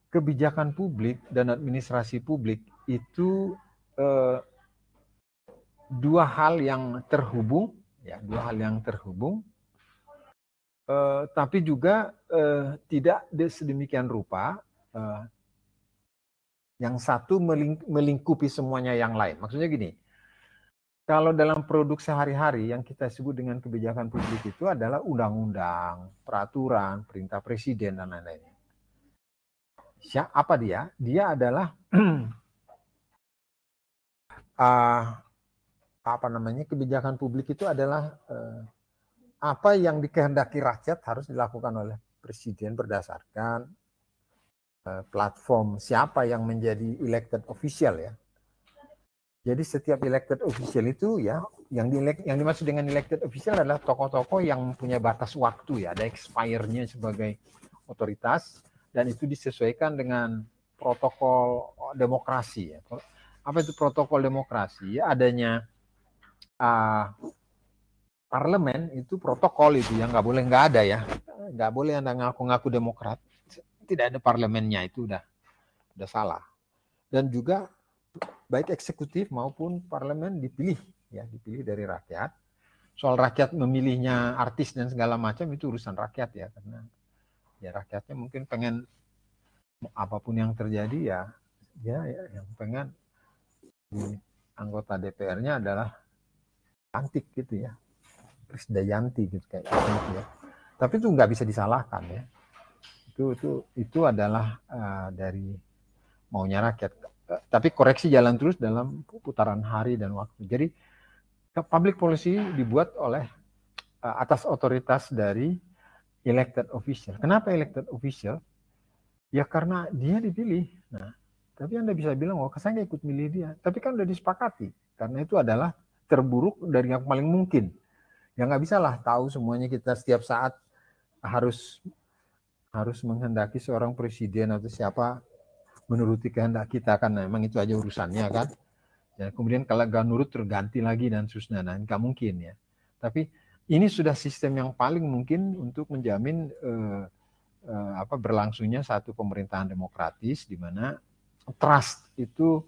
kebijakan publik dan administrasi publik itu dua hal yang terhubung ya, tapi juga tidak sedemikian rupa yang satu melingkupi semuanya yang lain. Maksudnya gini, kalau dalam produk sehari-hari yang kita sebut dengan kebijakan publik itu adalah undang-undang, peraturan, perintah presiden dan lain-lain. Apa dia? Dia adalah kebijakan publik itu adalah apa yang dikehendaki rakyat harus dilakukan oleh presiden berdasarkan platform siapa yang menjadi elected official ya. Jadi setiap elected official itu ya, yang dimaksud dengan elected official adalah tokoh-tokoh yang mempunyai batas waktu ya, ada expire-nya sebagai otoritas, dan itu disesuaikan dengan protokol demokrasi ya. Apa itu protokol demokrasi? Ya, adanya parlemen itu protokol itu yang nggak boleh nggak ada ya, nggak boleh Anda ngaku-ngaku demokrat tidak ada parlemennya, itu udah salah. Dan juga baik eksekutif maupun parlemen dipilih dari rakyat. Soal rakyat memilihnya artis dan segala macam itu urusan rakyat ya, karena ya rakyatnya mungkin pengen apapun yang terjadi ya yang pengen di anggota DPR-nya adalah cantik gitu ya, Krisdayanti gitu kayak gitu ya. Tapi itu nggak bisa disalahkan ya. Itu adalah dari maunya rakyat. Tapi koreksi jalan terus dalam putaran hari dan waktu. Jadi public policy dibuat oleh atas otoritas dari elected official. Kenapa elected official? Ya karena dia dipilih. Nah, tapi Anda bisa bilang, saya nggak ikut milih dia. Tapi kan udah disepakati. Karena itu adalah terburuk dari yang paling mungkin. Ya nggak bisa lah tahu semuanya kita setiap saat harus menghendaki seorang presiden atau siapa menuruti kehendak kita, kan memang itu aja urusannya kan. Ya, kemudian kalau nggak nurut terganti lagi dan seterusnya, nggak mungkin ya. Tapi ini sudah sistem yang paling mungkin untuk menjamin berlangsungnya satu pemerintahan demokratis di mana trust itu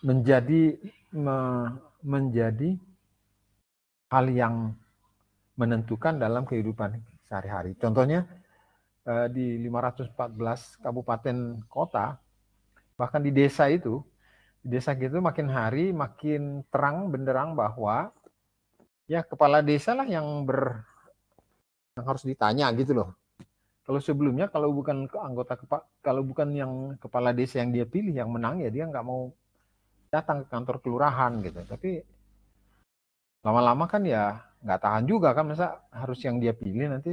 menjadi hal yang menentukan dalam kehidupan sehari-hari. Contohnya di 514 kabupaten kota, bahkan di desa gitu makin hari makin terang benderang bahwa ya kepala desa lah yang harus ditanya gitu loh. Kalau sebelumnya kalau bukan yang kepala desa yang dia pilih yang menang, ya dia nggak mau datang ke kantor kelurahan gitu. Tapi lama-lama kan ya nggak tahan juga kan, masa harus yang dia pilih, nanti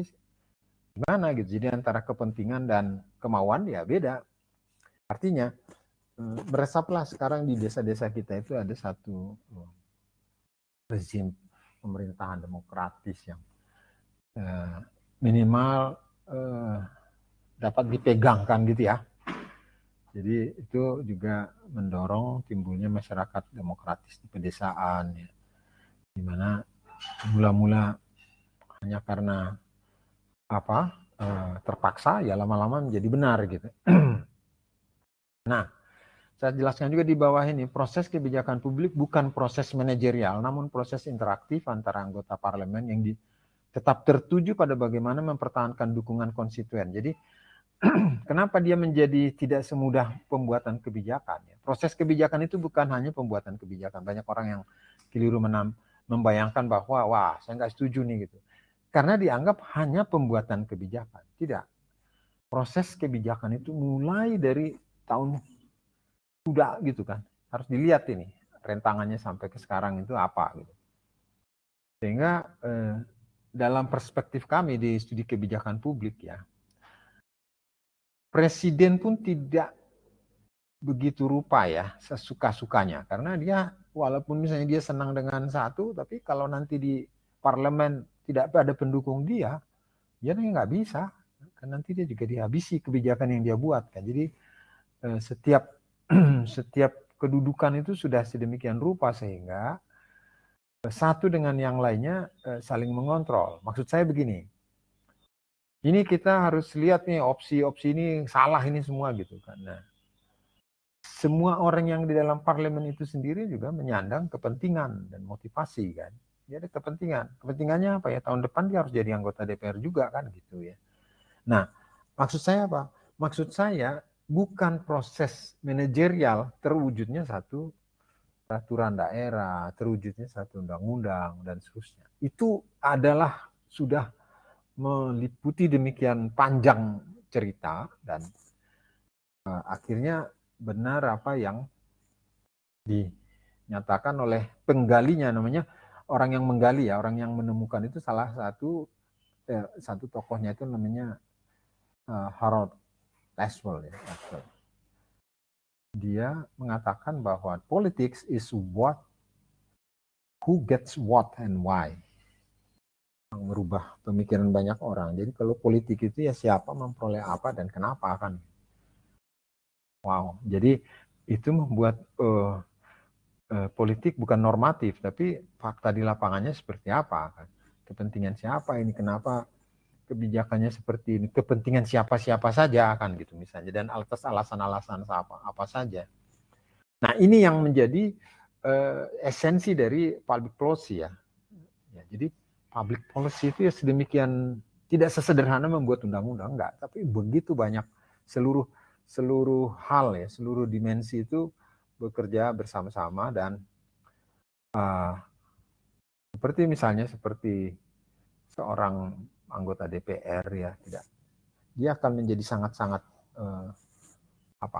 gimana gitu. Jadi antara kepentingan dan kemauan ya beda. Artinya meresaplah sekarang di desa-desa kita itu ada satu rezim pemerintahan demokratis yang minimal dapat dipegangkan gitu ya. Jadi itu juga mendorong timbulnya masyarakat demokratis di pedesaan ya. Di mana mula-mula hanya karena terpaksa ya lama-lama menjadi benar gitu. Nah, saya jelaskan juga di bawah ini, proses kebijakan publik bukan proses manajerial, namun proses interaktif antara anggota parlemen yang tetap tertuju pada bagaimana mempertahankan dukungan konstituen. Jadi, kenapa dia menjadi tidak semudah pembuatan kebijakan? Proses kebijakan itu bukan hanya pembuatan kebijakan. Banyak orang yang keliru membayangkan bahwa, wah, saya nggak setuju nih gitu. Karena dianggap hanya pembuatan kebijakan. Tidak. Proses kebijakan itu mulai dari tahun sudah gitu kan, harus dilihat ini rentangannya sampai ke sekarang itu apa gitu. Sehingga dalam perspektif kami di studi kebijakan publik ya, presiden pun tidak begitu rupa ya sesuka-sukanya, karena dia walaupun misalnya dia senang dengan satu, tapi kalau nanti di parlemen tidak ada pendukung dia nggak bisa, kan nanti dia juga dihabisi kebijakan yang dia buat kan. Jadi setiap kedudukan itu sudah sedemikian rupa sehingga satu dengan yang lainnya saling mengontrol. Maksud saya begini, ini kita harus lihat nih opsi-opsi ini salah ini semua gitu kan. Nah, semua orang yang di dalam parlemen itu sendiri juga menyandang kepentingan dan motivasi kan. Dia ada kepentingan. Kepentingannya apa ya? Tahun depan dia harus jadi anggota DPR juga kan gitu ya. Nah, maksud saya apa? Maksud saya bukan proses manajerial terwujudnya satu peraturan daerah, terwujudnya satu undang-undang, dan seterusnya. Itu adalah sudah meliputi demikian panjang cerita, dan akhirnya benar apa yang dinyatakan oleh penggalinya, namanya orang yang menggali ya, orang yang menemukan itu salah satu tokohnya itu namanya Harold Laswell ya. Dia mengatakan bahwa politics is who gets what and why. Merubah pemikiran banyak orang. Jadi kalau politik itu ya siapa memperoleh apa dan kenapa kan. Wow. Jadi itu membuat politik bukan normatif, tapi fakta di lapangannya seperti apa kan. Kepentingan siapa ini, kenapa kebijakannya seperti ini, kepentingan siapa-siapa saja kan gitu misalnya, dan atas alasan-alasan apa saja. Nah ini yang menjadi esensi dari public policy ya. Jadi public policy itu ya sedemikian, tidak sesederhana membuat undang-undang, enggak, tapi begitu banyak seluruh hal ya, seluruh dimensi itu bekerja bersama-sama, dan seperti seorang anggota DPR ya, dia akan menjadi sangat-sangat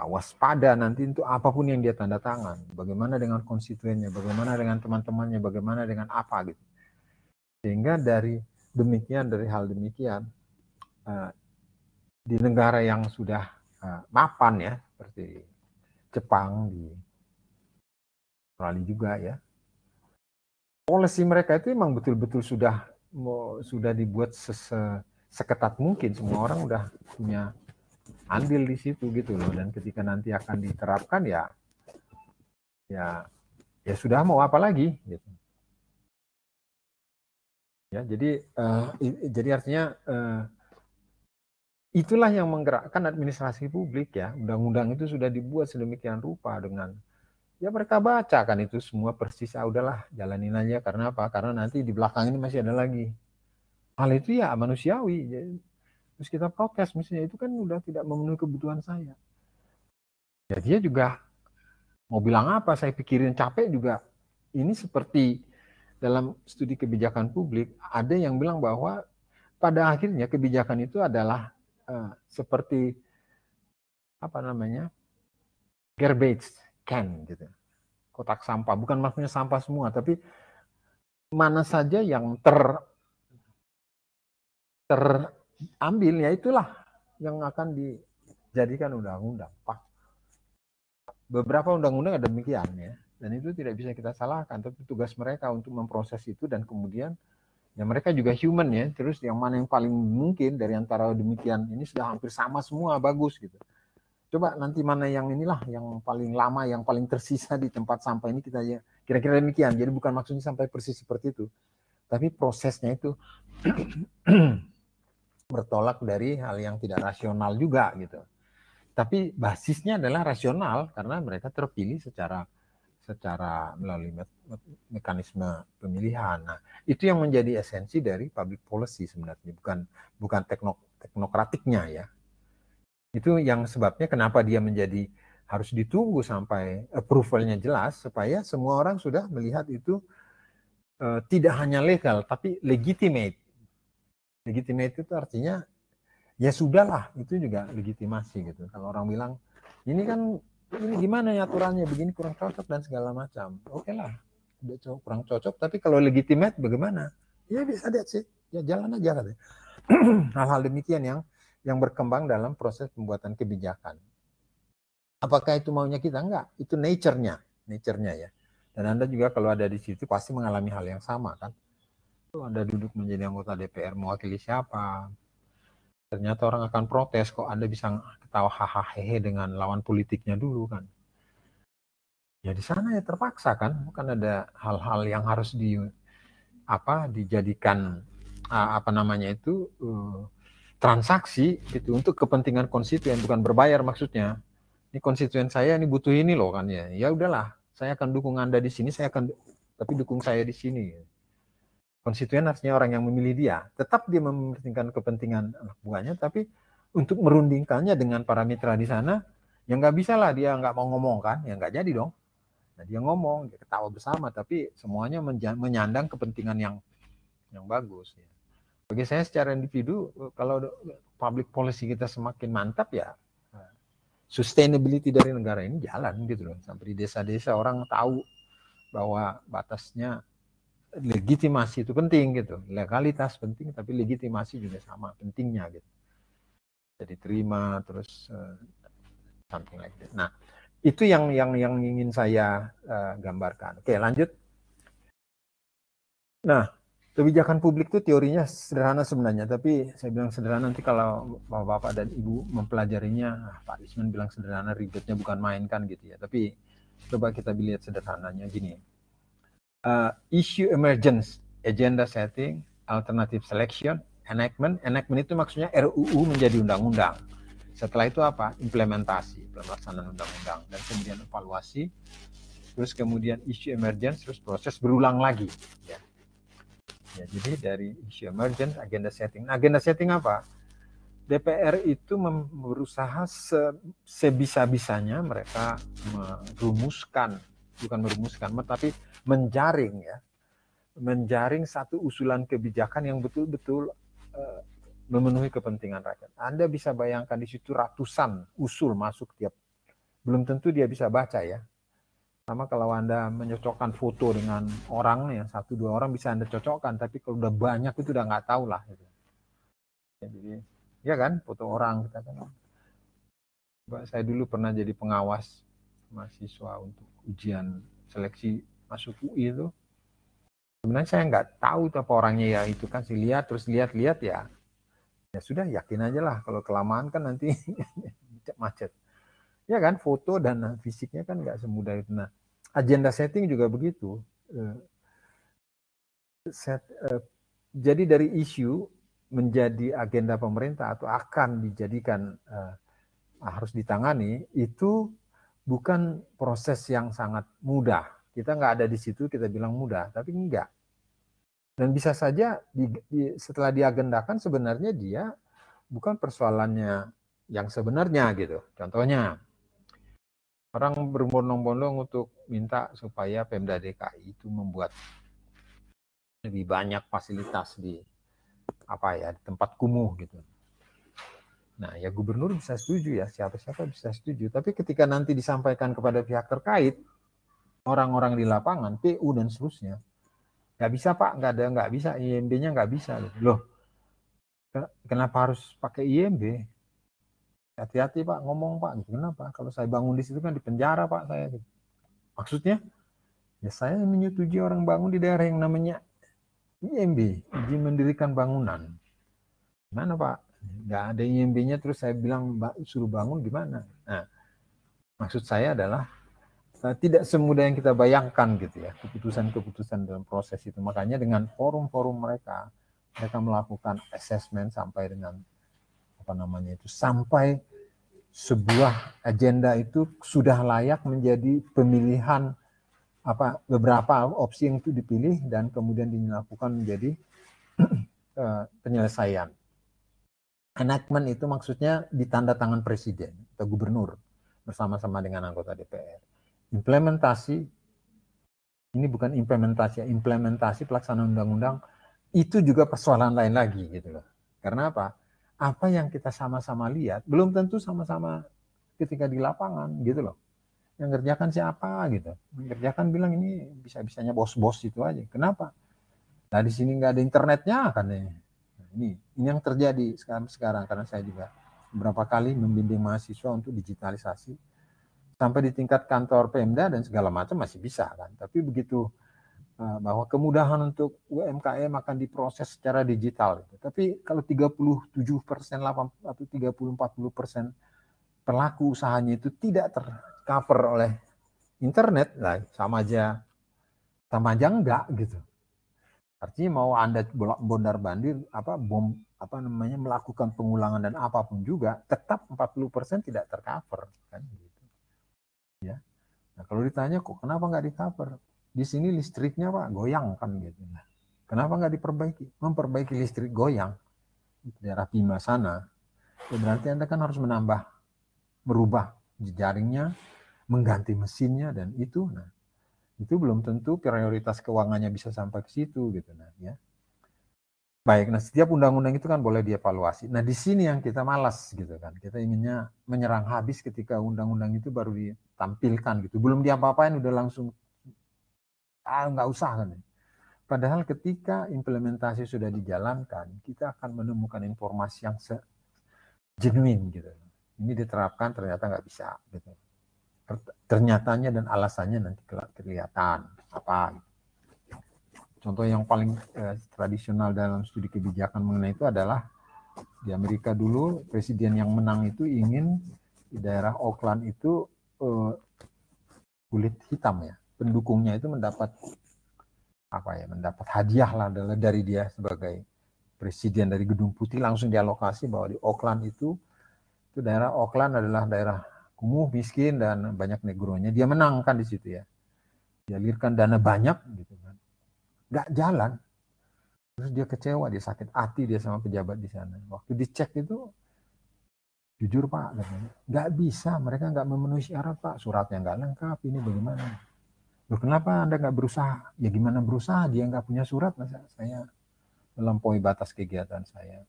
waspada nanti untuk apapun yang dia tanda tangan. Bagaimana dengan konstituennya, bagaimana dengan teman-temannya, bagaimana dengan apa gitu. Sehingga dari hal demikian di negara yang sudah mapan ya, seperti Jepang, di Australia juga ya, polisi mereka itu memang betul-betul sudah dibuat seketat mungkin, semua orang udah punya andil di situ gitu loh, dan ketika nanti akan diterapkan ya sudah mau apa lagi gitu. Ya, jadi artinya itulah yang menggerakkan administrasi publik ya. Undang-undang itu sudah dibuat sedemikian rupa dengan ya mereka baca kan itu semua persis, udahlah jalanin aja, karena apa? Karena nanti di belakang ini masih ada lagi. Hal itu ya manusiawi. Jadi, terus kita protes misalnya, itu kan udah tidak memenuhi kebutuhan saya. Ya dia juga mau bilang apa? Saya pikirin capek juga. Ini seperti dalam studi kebijakan publik, ada yang bilang bahwa pada akhirnya kebijakan itu adalah seperti garbage can gitu, kotak sampah. Bukan maksudnya sampah semua, tapi mana saja yang terambil ya itulah yang akan dijadikan undang-undang. Beberapa undang-undang ada demikian ya, dan itu tidak bisa kita salahkan, tapi tugas mereka untuk memproses itu dan kemudian Ya mereka juga human ya. Terus yang mana yang paling mungkin dari antara demikian ini sudah hampir sama semua, bagus gitu. Coba nanti mana yang inilah yang paling lama, yang paling tersisa di tempat sampah ini kita ya kira-kira demikian. Jadi bukan maksudnya sampai persis seperti itu, tapi prosesnya itu bertolak dari hal yang tidak rasional juga gitu. Tapi basisnya adalah rasional karena mereka terpilih secara melalui mekanisme pemilihan. Nah, itu yang menjadi esensi dari public policy sebenarnya, bukan teknokratiknya ya. Itu yang sebabnya kenapa dia menjadi harus ditunggu sampai approval-nya jelas supaya semua orang sudah melihat itu tidak hanya legal tapi legitimate. Legitimate itu artinya ya sudahlah, itu juga legitimasi gitu. Kalau orang bilang ini kan ini gimana ya aturannya, begini kurang cocok dan segala macam. Oke lah, udah kurang cocok, tapi kalau legitimate bagaimana? Ya bisa lihat sih, ya jalan aja katanya. Hal-hal demikian yang berkembang dalam proses pembuatan kebijakan. Apakah itu maunya kita? Enggak, itu nature-nya ya. Dan Anda juga kalau ada di situ pasti mengalami hal yang sama kan. Anda duduk menjadi anggota DPR mewakili siapa? Ternyata orang akan protes, kok Anda bisa ketawa hahaha dengan lawan politiknya dulu kan. Ya di sana ya terpaksa kan, bukan ada hal-hal yang harus dijadikan transaksi gitu untuk kepentingan konstituen, bukan berbayar maksudnya. Ini konstituen saya ini butuh ini loh kan ya. Ya udahlah, saya akan dukung Anda di sini, tapi dukung saya di sini. Konstituen artinya orang yang memilih dia, tetap dia mementingkan kepentingan anak buahnya, tapi untuk merundingkannya dengan para mitra di sana, ya nggak bisa lah dia nggak mau ngomong kan, ya nggak jadi dong. Nah, dia ngomong, dia ketawa bersama, tapi semuanya menyandang kepentingan yang bagus. Ya. Bagi saya secara individu, kalau public policy kita semakin mantap ya, sustainability dari negara ini jalan gitu loh. Sampai di desa-desa orang tahu bahwa batasnya legitimasi itu penting gitu. Legalitas penting, tapi legitimasi juga sama pentingnya gitu. Jadi terima terus something like that. Nah, itu yang ingin saya gambarkan. Oke, lanjut. Nah, kebijakan publik itu teorinya sederhana sebenarnya, tapi saya bilang sederhana nanti kalau Bapak dan Ibu mempelajarinya, Pak Isman bilang sederhana, ribetnya bukan main kan gitu ya. Tapi coba kita lihat sederhananya gini. Issue emergence, agenda setting, alternative selection, enactment. Enactment itu maksudnya RUU menjadi undang-undang. Setelah itu apa? Implementasi, pelaksanaan undang-undang, dan kemudian evaluasi, terus kemudian issue emergence, terus proses berulang lagi. Ya, jadi dari issue emergence, agenda setting. Nah, agenda setting apa? DPR itu berusaha sebisa-bisanya mereka tapi menjaring satu usulan kebijakan yang betul-betul memenuhi kepentingan rakyat. Anda bisa bayangkan di situ ratusan usul masuk tiap, belum tentu dia bisa baca ya. Sama kalau Anda menyocokkan foto dengan orang, yang 1-2 orang bisa Anda cocokkan, tapi kalau udah banyak itu udah nggak tahu lah. Gitu. Jadi, ya kan, foto orang kita kan. Saya dulu pernah jadi pengawas mahasiswa untuk ujian seleksi masuk UI itu. Sebenarnya saya nggak tahu apa orangnya ya, itu kan sih lihat ya. Ya sudah, yakin aja lah, kalau kelamaan kan nanti macet. Ya kan, foto dan fisiknya kan nggak semudah itu. Nah, agenda setting juga begitu. Jadi dari isu menjadi agenda pemerintah atau akan dijadikan harus ditangani, itu bukan proses yang sangat mudah. Kita nggak ada di situ, kita bilang mudah, tapi enggak. Dan bisa saja setelah diagendakan sebenarnya dia bukan persoalannya yang sebenarnya gitu. Contohnya, orang berbondong-bondong untuk minta supaya Pemda DKI itu membuat lebih banyak fasilitas di tempat kumuh gitu. Nah, ya gubernur bisa setuju ya, siapa-siapa bisa setuju. Tapi ketika nanti disampaikan kepada pihak terkait, orang-orang di lapangan, PU dan seterusnya, nggak bisa Pak, nggak bisa, IMB-nya nggak bisa. Loh, kenapa harus pakai IMB? Hati-hati Pak, ngomong Pak. Kenapa? Kalau saya bangun di situ kan di penjara Pak saya. Maksudnya, ya saya menyetujui orang bangun di daerah yang namanya IMB, izin mendirikan bangunan. Gimana Pak? Nggak ada IMB-nya, terus saya bilang suruh bangun gimana? Nah, maksud saya adalah tidak semudah yang kita bayangkan gitu ya, keputusan-keputusan dalam proses itu. Makanya dengan forum-forum mereka melakukan assessment sampai dengan sampai sebuah agenda itu sudah layak menjadi pemilihan beberapa opsi yang itu dipilih dan kemudian dilakukan menjadi penyelesaian. Enactment itu maksudnya ditanda tangan presiden atau gubernur bersama-sama dengan anggota DPR. Implementasi, ini bukan implementasi pelaksanaan undang-undang itu juga persoalan lain lagi gitu loh. Karena apa? Apa yang kita sama-sama lihat belum tentu sama-sama ketika di lapangan gitu loh. Yang ngerjakan siapa gitu. Yang ngerjakan bilang ini bisa-bisanya bos-bos itu aja. Kenapa? Nah di sini nggak ada internetnya kan ya. Ini yang terjadi sekarang karena saya juga beberapa kali membimbing mahasiswa untuk digitalisasi sampai di tingkat kantor Pemda dan segala macam masih bisa kan. Tapi begitu bahwa kemudahan untuk UMKM akan diproses secara digital. Tapi kalau 37% atau 30-40% pelaku usahanya itu tidak tercover oleh internet, lah sama aja enggak gitu. Artinya mau Anda bondar bandir melakukan pengulangan dan apapun juga tetap 40% tidak tercover kan gitu. Ya. Nah, kalau ditanya kok kenapa nggak di-cover? Di sini listriknya Pak goyang kan gitu. Nah, kenapa nggak diperbaiki? Memperbaiki listrik goyang di daerah Bima sana, berarti Anda kan harus merubah jaringnya, mengganti mesinnya dan itu. Nah, itu belum tentu prioritas keuangannya bisa sampai ke situ gitu. Nah, ya. Baik, nah setiap undang-undang itu kan boleh dievaluasi. Nah di sini yang kita malas gitu kan, kita inginnya menyerang habis ketika undang-undang itu baru ditampilkan gitu, belum diapa-apain udah langsung nggak usah kan. Padahal ketika implementasi sudah dijalankan, kita akan menemukan informasi yang genuine gitu. Ini diterapkan ternyata nggak bisa gitu. Ternyatanya dan alasannya nanti kelihatan apa. Gitu. Contoh yang paling tradisional dalam studi kebijakan mengenai itu adalah di Amerika dulu presiden yang menang itu ingin di daerah Oakland itu kulit hitam ya, pendukungnya itu mendapat mendapat hadiah lah dari dia sebagai presiden dari Gedung Putih, langsung dialokasi bahwa di Oakland itu daerah Oakland adalah daerah kumuh, miskin dan banyak negronya. Dia menangkan di situ ya, dialirkan dana banyak gitu kan, nggak jalan. Terus dia kecewa, dia sakit hati dia sama pejabat di sana. Waktu dicek itu, jujur Pak, nggak bisa, mereka nggak memenuhi syarat Pak, suratnya nggak lengkap, ini bagaimana? Loh, kenapa Anda nggak berusaha? Ya gimana berusaha, dia nggak punya surat, masa saya melampaui batas kegiatan saya.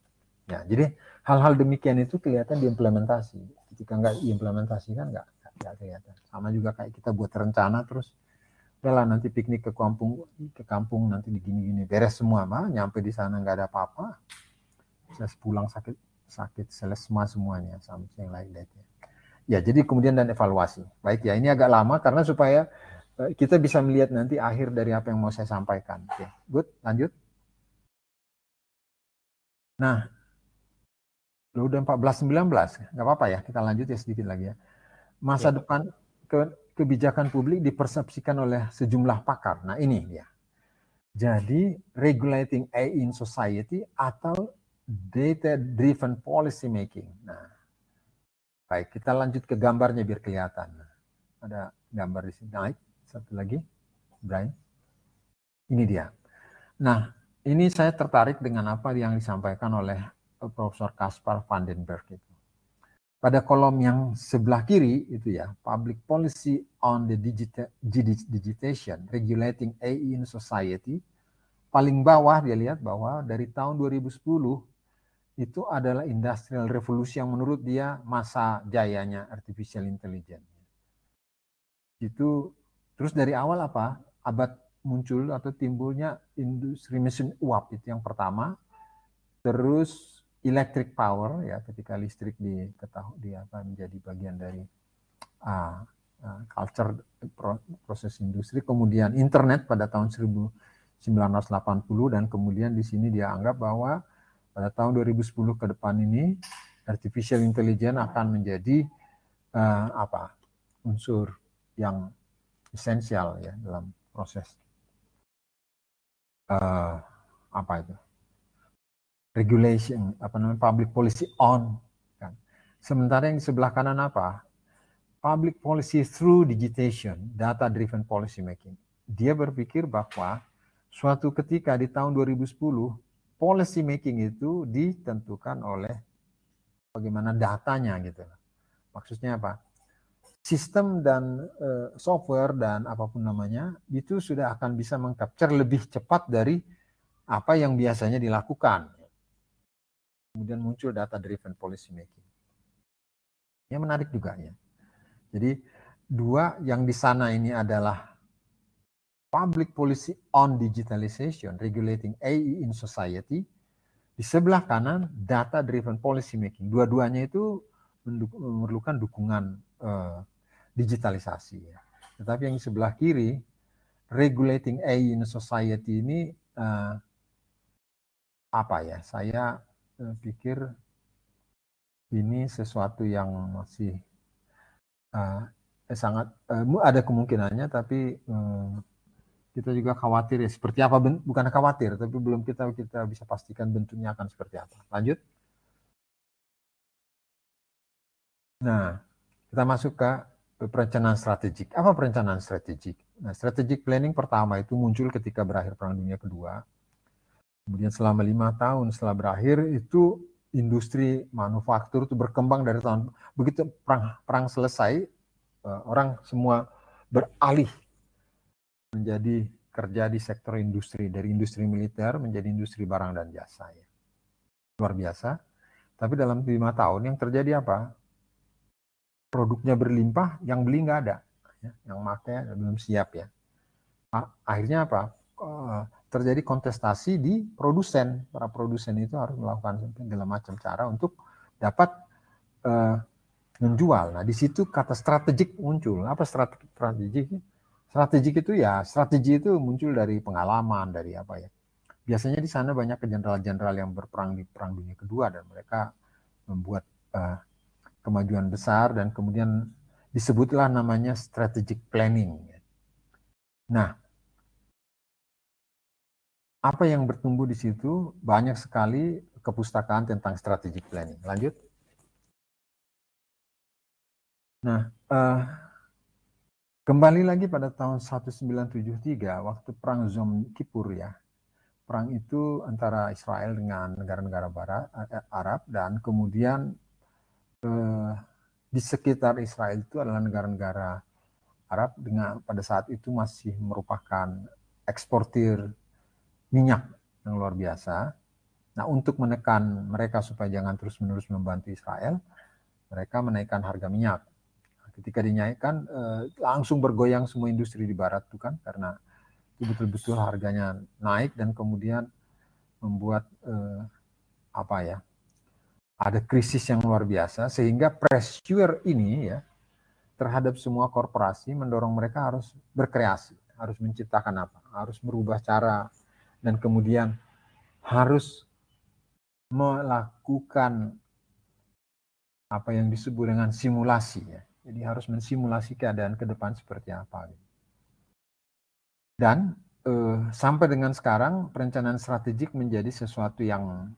Ya, jadi hal-hal demikian itu kelihatan diimplementasi. Ketika nggak diimplementasikan nggak kelihatan. Sama juga kayak kita buat rencana terus udahlah nanti piknik ke kampung nanti digini-gini beres semua mah nyampe di sana nggak ada apa-apa, saya pulang sakit selesma semuanya something like that ya. Jadi kemudian dan evaluasi. Baik ya, ini agak lama karena supaya kita bisa melihat nanti akhir dari apa yang mau saya sampaikan. Oke, good, lanjut. Nah, udah 14-19, nggak apa-apa ya, kita lanjut ya sedikit lagi ya. Masa depan kebijakan publik dipersepsikan oleh sejumlah pakar. Nah ini ya. Jadi regulating AI in society atau data-driven policy making. Nah, baik kita lanjut ke gambarnya biar kelihatan. Nah, ada gambar di sini. Naik satu lagi, Brian. Ini dia. Nah, ini saya tertarik dengan apa yang disampaikan oleh Profesor Caspar van den Berg itu. Pada kolom yang sebelah kiri itu ya, public policy on the digitization, regulating AI in society. Paling bawah dia lihat bahwa dari tahun 2010 itu adalah industrial revolution yang menurut dia masa jayanya artificial intelligence. Itu terus dari awal apa? Abad muncul atau timbulnya industri mesin uap itu yang pertama. Terus electric power ya, ketika listrik menjadi bagian dari culture proses industri. Kemudian internet pada tahun 1980 dan kemudian di sini dia anggap bahwa pada tahun 2010 ke depan ini artificial intelligence akan menjadi unsur yang esensial ya dalam proses regulation, public policy on. Kan. Sementara yang di sebelah kanan apa? Public policy through digitation, data-driven policy making. Dia berpikir bahwa suatu ketika di tahun 2010, policy making itu ditentukan oleh bagaimana datanya gitu. Maksudnya apa? Sistem dan software dan apapun namanya, itu sudah akan bisa mengcapture lebih cepat dari apa yang biasanya dilakukan. Kemudian muncul data-driven policy making. Ini menarik juga ya. Jadi dua yang di sana ini adalah public policy on digitalization, regulating AI in society. Di sebelah kanan, data-driven policy making. Dua-duanya itu memerlukan dukungan digitalisasi. Ya. Tetapi yang di sebelah kiri, regulating AI in society ini saya pikir ini sesuatu yang masih sangat ada kemungkinannya, tapi kita juga khawatir ya seperti apa, bukan khawatir, tapi belum kita bisa pastikan bentuknya akan seperti apa. Lanjut. Nah, kita masuk ke perencanaan strategik. Apa perencanaan strategik? Nah, strategic planning pertama itu muncul ketika berakhir Perang Dunia Kedua. Kemudian selama 5 tahun setelah berakhir itu industri manufaktur itu berkembang dari tahun begitu perang selesai, orang semua beralih menjadi kerja di sektor industri, dari industri militer menjadi industri barang dan jasa. Ya. Luar biasa. Tapi dalam 5 tahun yang terjadi apa? Produknya berlimpah, yang beli nggak ada. Ya. Yang pakai belum siap ya. Akhirnya apa? Terjadi kontestasi di produsen. Para produsen itu harus melakukan segala macam cara untuk dapat menjual. Nah, di situ kata strategik muncul. Apa strategik? Strategik itu ya, strategi itu muncul dari pengalaman, dari apa ya. Biasanya di sana banyak jenderal-jenderal yang berperang di Perang Dunia Kedua dan mereka membuat kemajuan besar dan kemudian disebutlah namanya strategic planning. Nah, apa yang bertumbuh di situ? Banyak sekali kepustakaan tentang strategic planning. Lanjut. Nah, kembali lagi pada tahun 1973, waktu Perang Yom Kippur ya. Perang itu antara Israel dengan negara-negara Barat, Arab, dan kemudian di sekitar Israel itu adalah negara-negara Arab dengan pada saat itu masih merupakan eksportir minyak yang luar biasa. Nah, untuk menekan mereka supaya jangan terus-menerus membantu Israel, mereka menaikkan harga minyak. Ketika dinaikkan, langsung bergoyang semua industri di Barat tuh kan, karena itu betul-betul harganya naik dan kemudian membuat ada krisis yang luar biasa, sehingga pressure ini ya terhadap semua korporasi mendorong mereka harus berkreasi, harus menciptakan apa, harus merubah cara dan kemudian harus melakukan apa yang disebut dengan simulasi ya. Jadi harus mensimulasi keadaan ke depan seperti apa. Dan sampai dengan sekarang perencanaan strategik menjadi sesuatu yang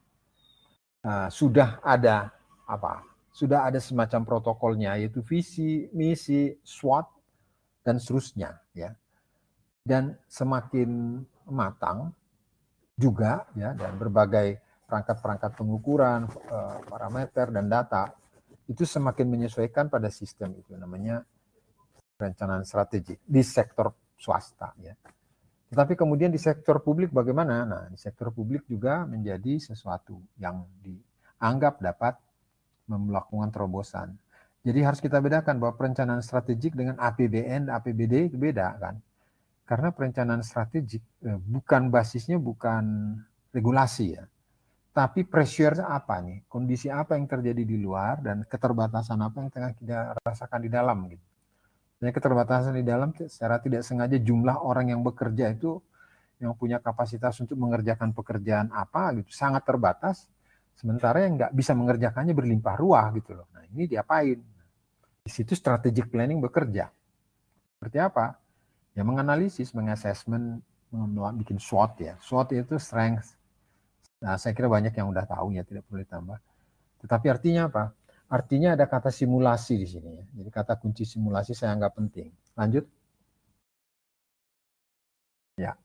sudah ada sudah ada semacam protokolnya, yaitu visi, misi, SWOT dan seterusnya ya. Dan semakin matang juga ya, dan berbagai perangkat-perangkat pengukuran, parameter dan data itu semakin menyesuaikan pada sistem itu, namanya perencanaan strategik di sektor swasta ya. Tetapi kemudian di sektor publik bagaimana? Nah, di sektor publik juga menjadi sesuatu yang dianggap dapat melakukan terobosan. Jadi harus kita bedakan bahwa perencanaan strategik dengan APBN, APBD itu beda kan. Karena perencanaan strategik basisnya bukan regulasi ya. Tapi pressure apa nih? Kondisi apa yang terjadi di luar dan keterbatasan apa yang tengah kita rasakan di dalam gitu. Dan keterbatasan di dalam secara tidak sengaja jumlah orang yang bekerja itu yang punya kapasitas untuk mengerjakan pekerjaan apa gitu sangat terbatas, sementara yang nggak bisa mengerjakannya berlimpah ruah gitu loh. Nah ini diapain? Di situ strategic planning bekerja. Seperti apa? Ya menganalisis, mengassessment, bikin SWOT ya. SWOT itu strength. Nah saya kira banyak yang udah tahu ya, tidak perlu ditambah. Tetapi artinya apa? Artinya ada kata simulasi di sini ya. Jadi kata kunci simulasi saya anggap penting. Lanjut. Ya.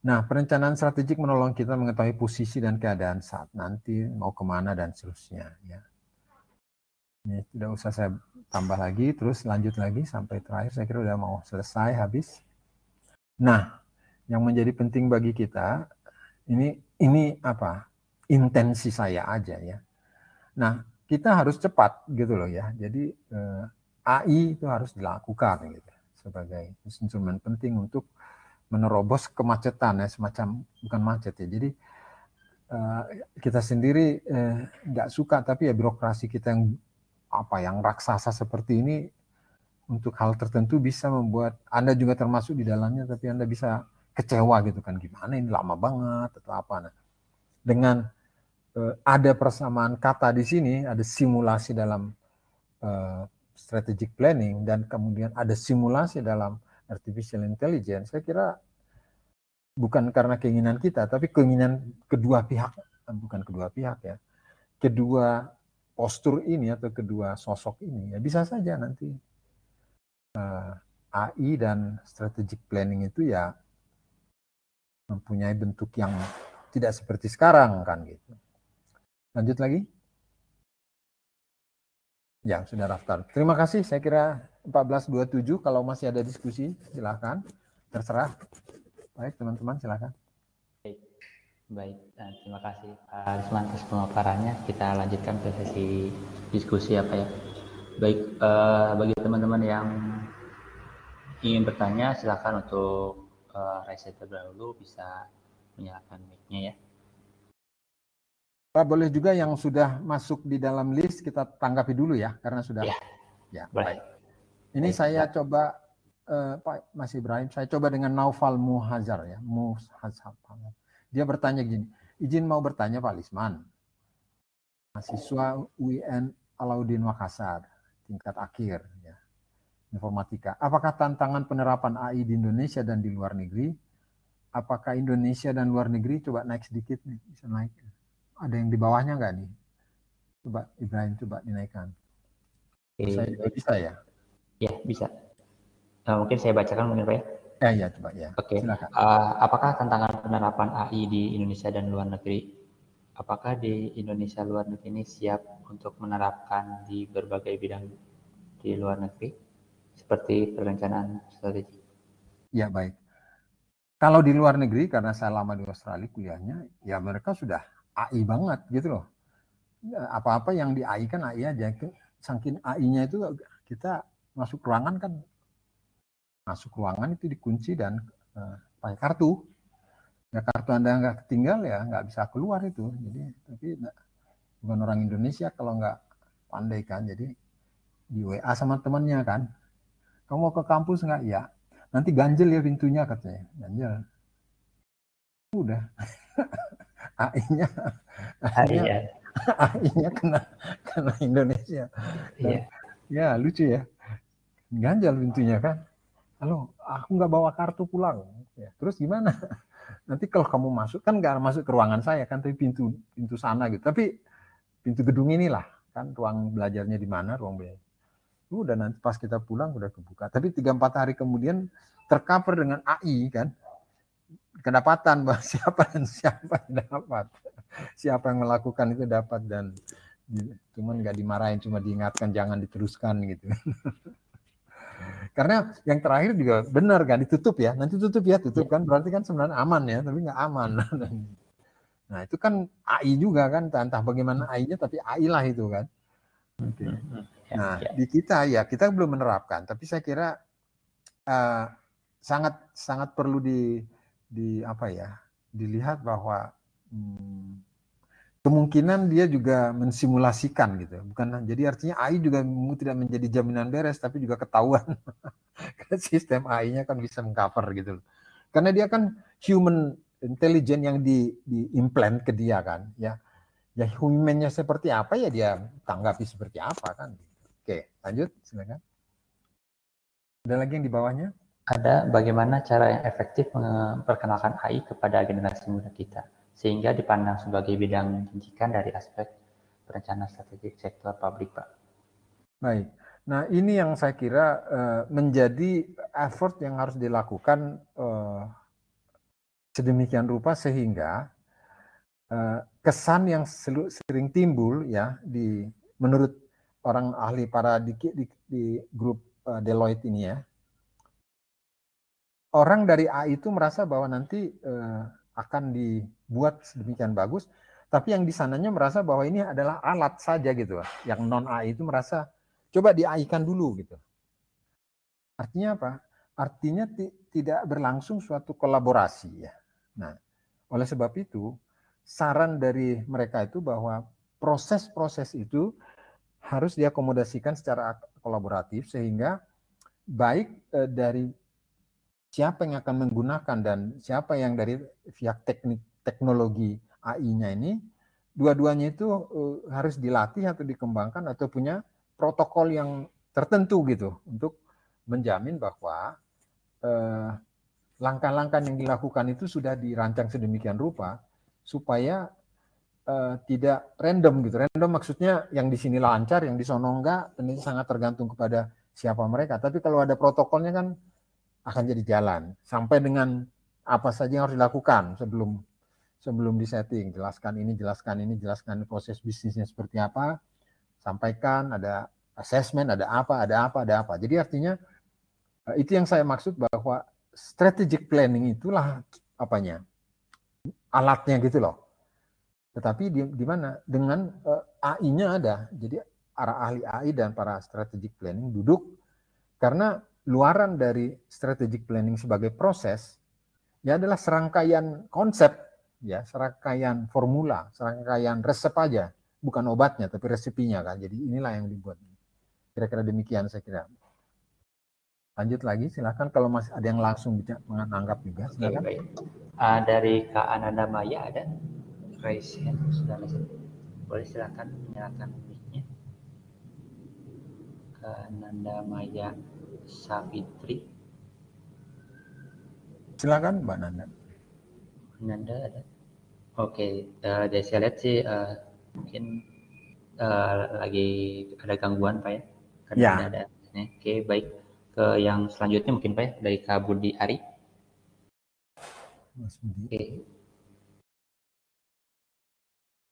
Nah, perencanaan strategik menolong kita mengetahui posisi dan keadaan saat nanti, mau kemana, dan seterusnya. Ya. Ini tidak usah saya tambah lagi, terus lanjut lagi sampai terakhir, saya kira udah mau selesai, habis. Nah, yang menjadi penting bagi kita, ini apa? Intensi saya aja ya. Nah, kita harus cepat gitu loh ya. Jadi, AI itu harus dilakukan gitu, sebagai instrumen penting untuk menerobos kemacetan ya, semacam bukan macet ya. Jadi kita sendiri nggak suka, tapi ya birokrasi kita yang raksasa seperti ini untuk hal tertentu bisa membuat Anda juga termasuk di dalamnya, tapi Anda bisa kecewa gitu kan, gimana ini lama banget atau apa. Nah, dengan ada persamaan kata di sini, ada simulasi dalam strategic planning dan kemudian ada simulasi dalam artificial intelligence, saya kira bukan karena keinginan kita, tapi keinginan kedua pihak, bukan kedua pihak ya, kedua postur ini atau kedua sosok ini, ya bisa saja nanti AI dan strategic planning itu ya mempunyai bentuk yang tidak seperti sekarang kan gitu. Lanjut lagi. Ya, sudah daftar. Terima kasih, saya kira 14.27, kalau masih ada diskusi silahkan, terserah. Baik teman-teman, silakan. Baik, terima kasih Pak Risman atas pemaparannya. Kita lanjutkan ke sesi diskusi apa ya. Baik, bagi teman-teman yang ingin bertanya, silakan untuk raise hand terlebih dahulu, bisa menyalakan mic-nya ya. Pak, boleh juga yang sudah masuk di dalam list kita tanggapi dulu ya, karena sudah. Ya, baik. Ini baik, saya coba, Pak Mas Ibrahim, saya coba dengan Naufal Muhazar ya, Muhazar. Dia bertanya gini, izin mau bertanya Pak Lisman, mahasiswa UIN Alauddin Makassar, tingkat akhir ya, informatika. Apakah tantangan penerapan AI di Indonesia dan di luar negeri? Apakah Indonesia dan luar negeri, coba naik sedikit nih, bisa naik. Ada yang di bawahnya nggak nih? Coba Ibrahim, coba dinaikkan. Saya bisa ya? Ya, bisa. Mungkin saya bacakan mungkin Pak ya? Ya, coba ya. Oke. Apakah tantangan penerapan AI di Indonesia dan luar negeri? Apakah di Indonesia luar negeri ini siap untuk menerapkan di berbagai bidang di luar negeri, seperti perencanaan strategi? Ya, baik. Kalau di luar negeri, karena saya lama di Australia kuliahnya, ya mereka sudah AI banget gitu loh. Apa-apa yang di AI kan AI aja. Saking AI-nya itu kita masuk ruangan kan, masuk ruangan itu dikunci dan pakai kartu. Ya kartu Anda nggak ketinggal ya nggak bisa keluar itu. Jadi tapi bukan orang Indonesia kalau nggak pandai kan. Jadi di WA sama temannya kan, kamu mau ke kampus nggak? Ya. Nanti ganjel ya pintunya katanya. Ganjel. Udah. AI-nya kena Indonesia. Dan, ya lucu ya. Ganjal pintunya kan. Halo, aku nggak bawa kartu pulang. Ya, terus gimana? Nanti kalau kamu masuk kan nggak masuk ke ruangan saya kan, tapi pintu sana gitu. Tapi pintu gedung inilah kan, ruang belajarnya di mana, ruang belajar. Udah nanti pas kita pulang udah kebuka. Tapi 3-4 hari kemudian tercover dengan AI kan. Kedapatan bahwa siapa dan siapa dapat. Siapa yang melakukan itu dapat, dan cuman nggak dimarahin, cuma diingatkan jangan diteruskan gitu. Karena yang terakhir juga benar kan, ditutup ya, nanti tutup ya, tutup kan berarti kan sebenarnya aman ya, tapi nggak aman. Nah itu kan AI juga kan, entah bagaimana AI-nya, tapi AI lah itu kan. Oke. Nah di kita ya kita belum menerapkan, tapi saya kira sangat perlu dilihat bahwa kemungkinan dia juga mensimulasikan gitu, bukan, jadi artinya AI juga tidak menjadi jaminan beres, tapi juga ketahuan. Sistem AI-nya kan bisa mengcover gitu. Karena dia kan human intelligence yang diimplant ke dia kan, ya. Ya humannya seperti apa ya dia tanggapi seperti apa kan. Oke, lanjut silakan. Ada lagi yang di bawahnya? Ada bagaimana cara yang efektif memperkenalkan AI kepada generasi muda kita sehingga dipandang sebagai bidang menjanjikan dari aspek perencanaan strategik sektor publik, Pak. Baik. Nah, ini yang saya kira menjadi effort yang harus dilakukan sedemikian rupa sehingga kesan yang sering timbul ya menurut orang ahli para di grup Deloitte ini ya, orang dari AI itu merasa bahwa nanti akan dibuat sedemikian bagus, tapi yang di sananya merasa bahwa ini adalah alat saja gitu. Yang non AI itu merasa coba di-AI-kan dulu gitu. Artinya apa? Artinya tidak berlangsung suatu kolaborasi ya. Nah, oleh sebab itu saran dari mereka itu bahwa proses-proses itu harus diakomodasikan secara kolaboratif sehingga baik dari siapa yang akan menggunakan dan siapa yang dari pihak teknologi AI-nya ini, dua-duanya itu harus dilatih atau dikembangkan atau punya protokol yang tertentu gitu untuk menjamin bahwa langkah-langkah yang dilakukan itu sudah dirancang sedemikian rupa supaya tidak random gitu. Random maksudnya yang di sini lancar, yang di sono enggak, dan itu sangat tergantung kepada siapa mereka. Tapi kalau ada protokolnya kan akan jadi jalan sampai dengan apa saja yang harus dilakukan sebelum disetting, jelaskan ini proses bisnisnya seperti apa, sampaikan, ada assessment, ada apa. Jadi artinya itu yang saya maksud bahwa strategic planning itulah apanya, alatnya gitu loh. Tetapi di mana dengan AI-nya ada, jadi para ahli AI dan para strategic planning duduk karena luaran dari strategic planning sebagai proses ya adalah serangkaian konsep ya, serangkaian formula, serangkaian resep aja, bukan obatnya tapi resepinya kan. Jadi inilah yang dibuat. Kira-kira demikian saya kira. Lanjut lagi silakan kalau masih ada yang langsung bisa menganggap juga silakan. Oke, baik. Dari Kak Ananda Maya ada raise hand sudah boleh silakan menyalakan mic-nya. Kak Ananda Maya Savitri. Silakan Mbak Nanda. Nanda ada. Oke, dari saya lihat sih mungkin lagi ada gangguan Pak ya. Karena ya. tidak ada. Oke, baik. Ke yang selanjutnya mungkin Pak ya, dari Kak Budi Ari. Mas Budi. Oke.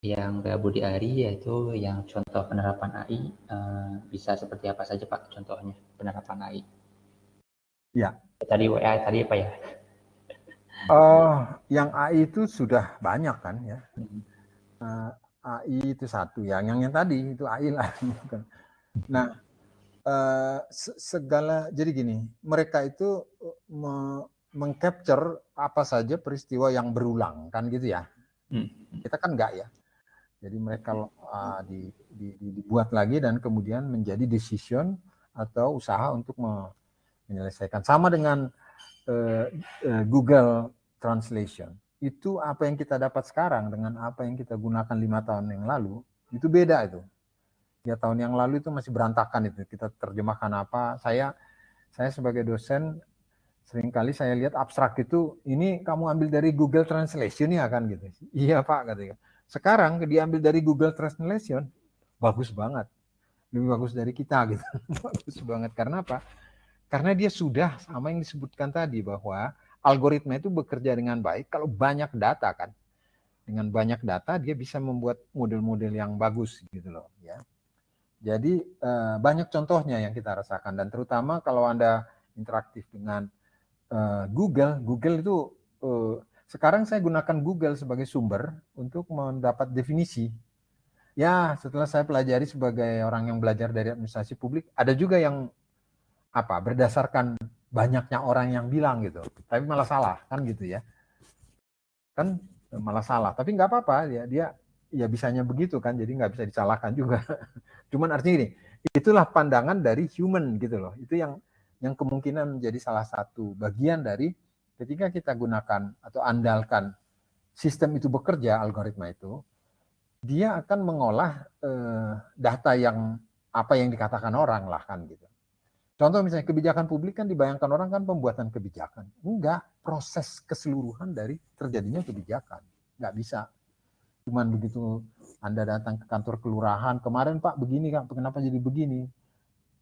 Yang Kak Budi Ari yaitu yang contoh penerapan AI bisa seperti apa saja Pak contohnya penerapan AI? Ya. Tadi WA tadi apa ya? Yang AI itu sudah banyak kan ya. AI itu satu ya. Yang tadi itu AI lah. Nah, segala jadi gini, mereka itu mengcapture apa saja peristiwa yang berulang kan gitu ya. Kita kan enggak ya. Jadi mereka dibuat lagi dan kemudian menjadi decision atau usaha untuk menyelesaikan. Sama dengan Google Translation. Itu apa yang kita dapat sekarang dengan apa yang kita gunakan 5 tahun yang lalu, itu beda itu. 3 tahun yang lalu itu masih berantakan itu. Kita terjemahkan apa. Saya sebagai dosen, seringkali saya lihat abstrak itu, ini kamu ambil dari Google Translation ya kan gitu. Iya Pak katanya. Sekarang diambil dari Google Translation, bagus banget. Lebih bagus dari kita gitu. Bagus banget. Karena apa? Karena dia sudah sama yang disebutkan tadi bahwa algoritma itu bekerja dengan baik kalau banyak data kan. Dengan banyak data dia bisa membuat model-model yang bagus gitu loh ya. Jadi banyak contohnya yang kita rasakan dan terutama kalau Anda interaktif dengan Google itu sekarang saya gunakan Google sebagai sumber untuk mendapat definisi. Ya, setelah saya pelajari sebagai orang yang belajar dari administrasi publik, ada juga yang berdasarkan banyaknya orang yang bilang gitu, tapi malah salah kan gitu ya, kan malah salah, tapi nggak apa-apa dia ya bisanya begitu kan, jadi nggak bisa disalahkan juga. Cuman artinya ini, itulah pandangan dari human gitu loh, itu yang kemungkinan menjadi salah satu bagian dari ketika kita gunakan atau andalkan sistem itu bekerja, algoritma itu, dia akan mengolah data yang apa yang dikatakan orang lah kan gitu. Contoh misalnya kebijakan publik kan dibayangkan orang kan pembuatan kebijakan. Enggak, proses keseluruhan dari terjadinya kebijakan. Enggak bisa. Cuman begitu Anda datang ke kantor kelurahan, kemarin Pak begini Kak, kenapa jadi begini?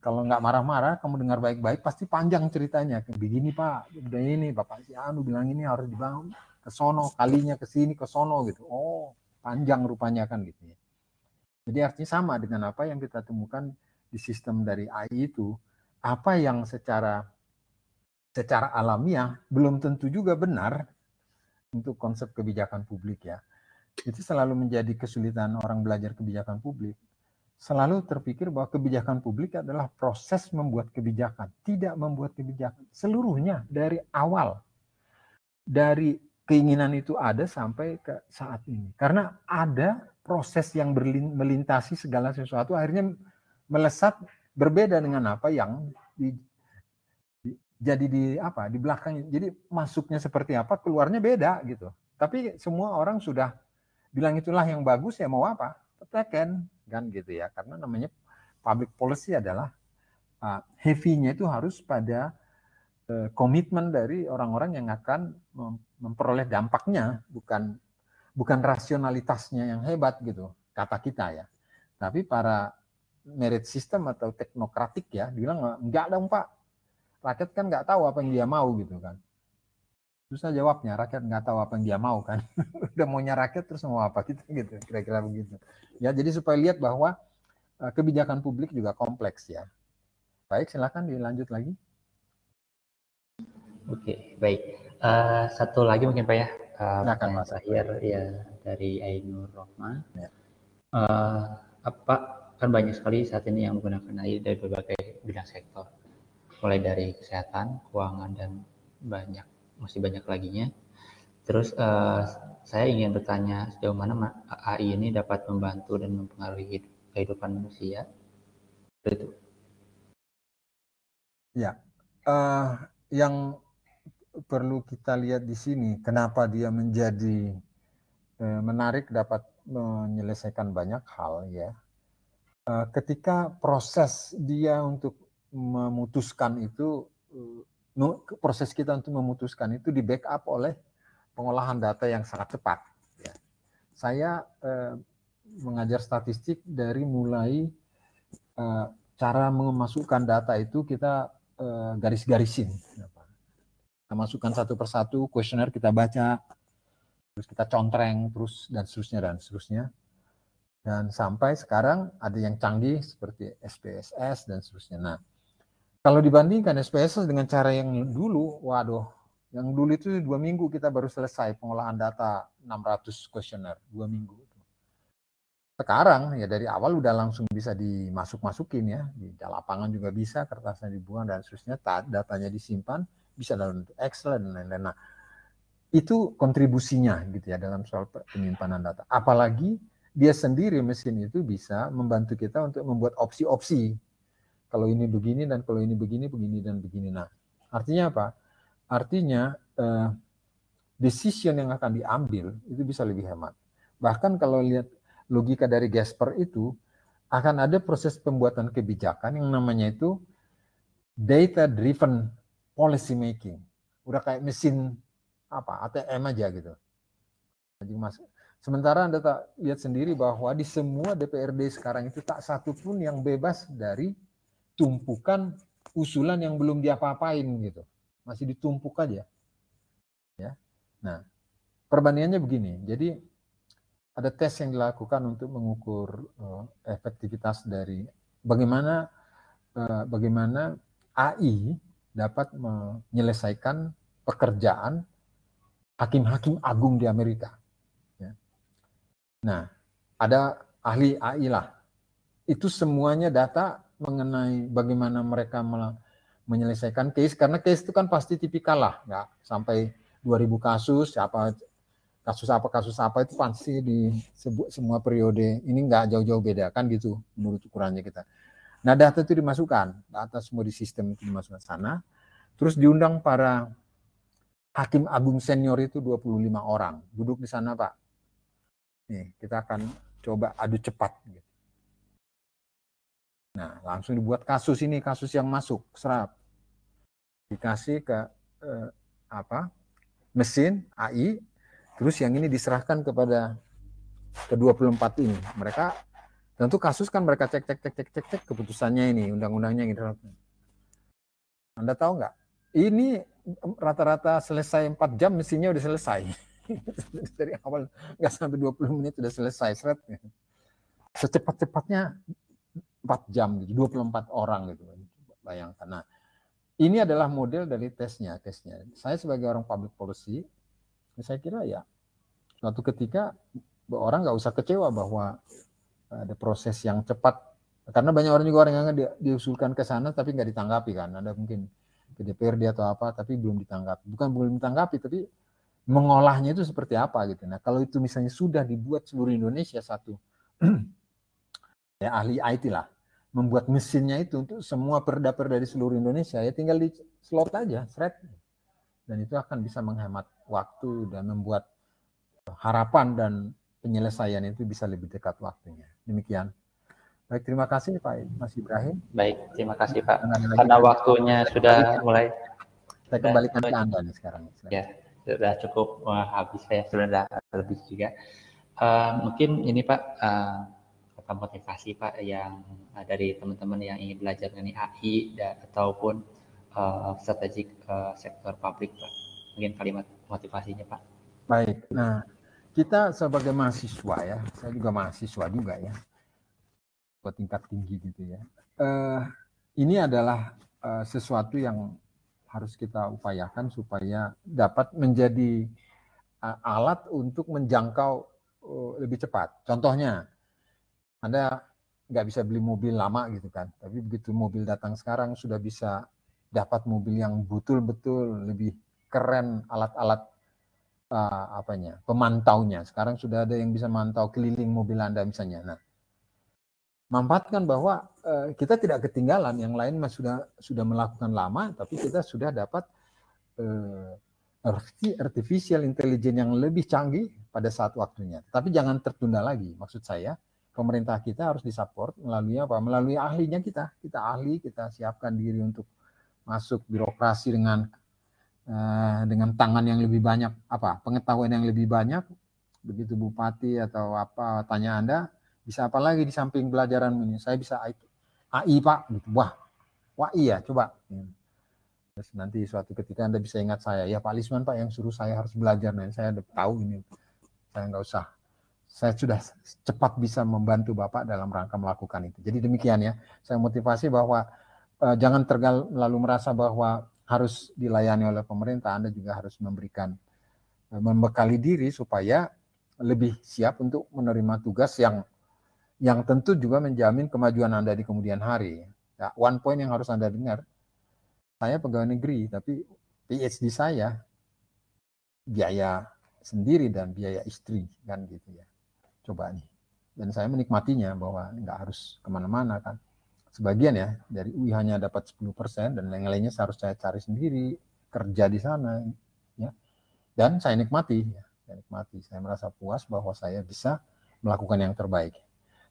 Kalau nggak marah-marah, kamu dengar baik-baik, pasti panjang ceritanya. Begini Pak, udah ini, Bapak si Anu bilang ini harus dibangun ke sono, kalinya ke sini, ke sono gitu. Oh, panjang rupanya kan gitu ya. Jadi artinya sama dengan apa yang kita temukan di sistem dari AI itu, apa yang secara alamiah belum tentu juga benar untuk konsep kebijakan publik ya. Itu selalu menjadi kesulitan orang belajar kebijakan publik. Selalu terpikir bahwa kebijakan publik adalah proses membuat kebijakan, tidak membuat kebijakan. Seluruhnya dari awal. Dari keinginan itu ada sampai ke saat ini. Karena ada proses yang melintasi segala sesuatu, akhirnya melesat berbeda dengan apa yang jadi di belakangnya. Jadi masuknya seperti apa, keluarnya beda gitu. Tapi semua orang sudah bilang itulah yang bagus, ya mau apa? Tekan kan gitu ya. Karena namanya public policy adalah heavy-nya itu harus pada komitmen dari orang-orang yang akan memperoleh dampaknya, bukan rasionalitasnya yang hebat gitu, kata kita ya. Tapi para merit system atau teknokratik ya bilang enggak dong Pak, rakyat kan nggak tahu apa yang dia mau gitu kan. Susah jawabnya, rakyat nggak tahu apa yang dia mau kan. Udah maunya rakyat terus mau apa gitu, kira-kira begitu. Ya, jadi supaya lihat bahwa kebijakan publik juga kompleks ya. Baik, silakan dilanjut lagi. Oke, baik. Satu lagi mungkin Pak ya, pertanyaan Mas. terakhir ya dari Ainur Rohma. Ya. Apa kan banyak sekali saat ini yang menggunakan AI dari berbagai bidang sektor, mulai dari kesehatan, keuangan dan masih banyak laginya. Terus saya ingin bertanya sejauh mana AI ini dapat membantu dan mempengaruhi kehidupan manusia. Itu. Ya, yang perlu kita lihat di sini, kenapa dia menjadi menarik, dapat menyelesaikan banyak hal ya. Ketika proses dia untuk memutuskan itu, proses kita untuk memutuskan itu di backup oleh pengolahan data yang sangat cepat. Ya. Saya mengajar statistik dari mulai cara memasukkan data itu kita garis-garisin. Kita masukkan satu persatu, kuesioner kita baca, terus kita contreng, terus dan seterusnya. Dan sampai sekarang ada yang canggih seperti SPSS dan seterusnya. Nah, kalau dibandingkan SPSS dengan cara yang dulu, waduh, yang dulu itu 2 minggu kita baru selesai pengolahan data 600 kuesioner, 2 minggu. Sekarang ya dari awal udah langsung bisa dimasuk-masukin ya, di lapangan juga bisa, kertasnya dibuang dan seterusnya, datanya disimpan, bisa dalam Excel dan lain-lain. Nah, itu kontribusinya gitu ya dalam soal penyimpanan data. Apalagi dia sendiri, mesin itu bisa membantu kita untuk membuat opsi-opsi. Kalau ini begini dan kalau ini begini, begini dan begini. Nah, artinya apa? Artinya decision yang akan diambil itu bisa lebih hemat. Bahkan kalau lihat logika dari Gasper itu, akan ada proses pembuatan kebijakan yang namanya itu data-driven policy making. Udah kayak mesin ATM aja gitu. Jadi sementara Anda lihat sendiri bahwa di semua DPRD sekarang itu tak satu pun yang bebas dari tumpukan usulan yang belum diapa-apain gitu. Masih ditumpuk aja. Ya. Nah, perbandingannya begini. Jadi ada tes yang dilakukan untuk mengukur efektivitas dari bagaimana AI dapat menyelesaikan pekerjaan hakim-hakim agung di Amerika. Ya. Nah, ada ahli AI lah. Itu semuanya data mengenai bagaimana mereka menyelesaikan case, karena case itu kan pasti tipikal lah, nggak sampai 2000 kasus, kasus apa itu pasti disebut semua periode, ini nggak jauh-jauh beda kan gitu menurut ukurannya kita. Nah, data itu dimasukkan, data semua di sistem itu dimasukkan sana, terus diundang para Hakim Agung senior itu 25 orang. Duduk di sana, Pak. Nih, kita akan coba adu cepat. Nah, langsung dibuat kasus ini, kasus yang masuk, serap. Dikasih ke mesin AI, terus yang ini diserahkan kepada ke-24 ini. Mereka tentu kasus kan mereka cek keputusannya ini, undang-undangnya yang diterapkan. Anda tahu nggak? Ini rata-rata selesai 4 jam mesinnya udah selesai. Dari awal nggak sampai 20 menit udah selesai. Secepat-cepatnya 4 jam, 24 orang gitu. Bayangkan. Nah, ini adalah model dari tesnya. Saya sebagai orang public policy, saya kira ya suatu ketika orang nggak usah kecewa bahwa ada proses yang cepat, karena banyak orang juga orang yang diusulkan ke sana tapi nggak ditanggapi kan. Ada mungkin ke DPRD atau apa tapi belum ditanggapi. Bukan belum ditanggapi tapi mengolahnya itu seperti apa gitu. Nah, kalau itu misalnya sudah dibuat seluruh Indonesia satu ya ahli IT lah membuat mesinnya itu untuk semua perda-perda di seluruh Indonesia, ya tinggal di slot aja, dan itu akan bisa menghemat waktu dan membuat harapan dan penyelesaian itu bisa lebih dekat waktunya. Demikian. Baik, terima kasih Pak Mas Ibrahim. Baik, terima kasih Pak. Karena waktunya sudah mulai. Saya kembalikan ke Anda nih sekarang. Ya, sudah cukup habis saya sudah lebih juga. Mungkin ini Pak, motivasi Pak yang dari teman-teman yang ingin belajar mengenai AI ataupun strategik sektor publik Pak. Mungkin kalimat motivasinya Pak. Baik, nah kita sebagai mahasiswa ya, saya juga mahasiswa juga ya, ke tingkat tinggi gitu ya. Ini adalah sesuatu yang harus kita upayakan supaya dapat menjadi alat untuk menjangkau lebih cepat. Contohnya, Anda nggak bisa beli mobil lama gitu kan, tapi begitu mobil datang sekarang sudah bisa dapat mobil yang betul-betul lebih keren, alat-alat pemantaunya. Sekarang sudah ada yang bisa mantau keliling mobil Anda misalnya. Nah, manfaatkan bahwa kita tidak ketinggalan, yang lain sudah melakukan lama, tapi kita sudah dapat artificial intelligence yang lebih canggih pada saat waktunya. Tapi jangan tertunda lagi. Maksud saya, pemerintah kita harus disupport melalui apa? Melalui ahlinya kita. Kita ahli, kita siapkan diri untuk masuk birokrasi dengan tangan yang lebih banyak, pengetahuan yang lebih banyak. Begitu bupati atau apa tanya Anda, bisa apa lagi di samping pelajaran ini? Saya bisa AI Pak, gitu. Wah iya, coba. Terus nanti suatu ketika Anda bisa ingat saya, ya Pak Lisman Pak yang suruh saya harus belajar, nih saya udah tahu ini, saya nggak usah, saya sudah cepat bisa membantu Bapak dalam rangka melakukan itu. Jadi demikian ya, saya motivasi bahwa jangan terlalu merasa bahwa harus dilayani oleh pemerintah, Anda juga harus membekali diri supaya lebih siap untuk menerima tugas yang tentu juga menjamin kemajuan Anda di kemudian hari. Ya, one point yang harus Anda dengar, saya pegawai negeri, tapi PhD saya biaya sendiri dan biaya istri, kan gitu ya. Coba nih. Dan saya menikmatinya bahwa nggak harus kemana-mana kan. Sebagian ya, dari UI hanya dapat 10% dan lain-lainnya harus saya cari sendiri, kerja di sana. Ya. Dan saya nikmati. Ya. Saya merasa puas bahwa saya bisa melakukan yang terbaik.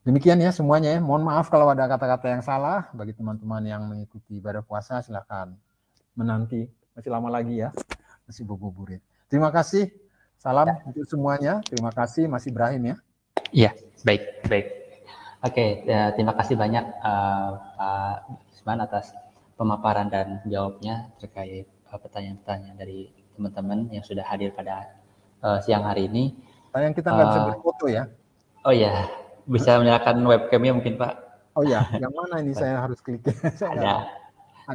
Demikian ya semuanya ya. Mohon maaf kalau ada kata-kata yang salah. Bagi teman-teman yang mengikuti ibadah puasa, silakan menanti. Masih lama lagi ya. Masih buburit. Terima kasih. Salam untuk semuanya. Terima kasih Mas Ibrahim ya. Iya, baik. Oke, terima kasih banyak Pak Lisman atas pemaparan dan jawabnya terkait pertanyaan-pertanyaan dari teman-teman yang sudah hadir pada siang hari ini. Sayang kita nggak bisa berfoto ya. Oh iya, bisa menyalakan webcamnya mungkin Pak. Oh ya, yang mana ini saya harus klik? Ada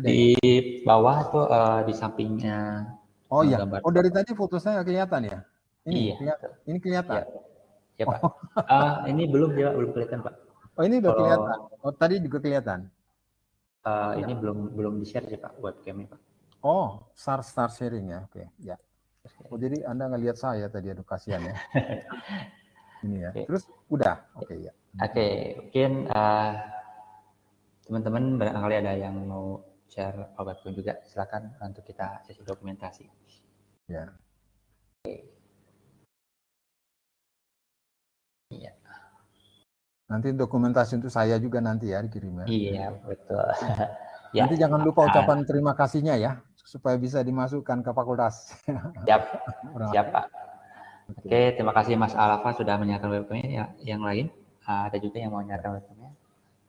di bawah tuh di sampingnya. Oh iya. Oh dari tadi foto saya kelihatan ya? Ini iya. Ini kelihatan. Ya Pak. Ini belum kelihatan Pak. Oh ini udah kelihatan. Oh tadi juga kelihatan. Ini belum di share sih Pak webcamnya Pak. Oh start sharing ya. Oke ya. Oh jadi Anda ngelihat saya tadi, aduh kasihan ya. Ini ya. Okay. Terus udah. Oke ya. Oke, mungkin teman-teman barangkali ada yang mau share webcam juga, silakan untuk kita sesi dokumentasi. Ya. Iya. Nanti dokumentasi untuk saya juga nanti ya dikirim ya. Iya, betul. Ya. Nanti jangan lupa ucapan terima kasihnya ya, supaya bisa dimasukkan ke fakultas. Siap, siap Pak. Oke, terima kasih Mas Alafa sudah menyiapkan webcamnya. Ya, yang lain ada juga yang mau menyiapkan webcamnya.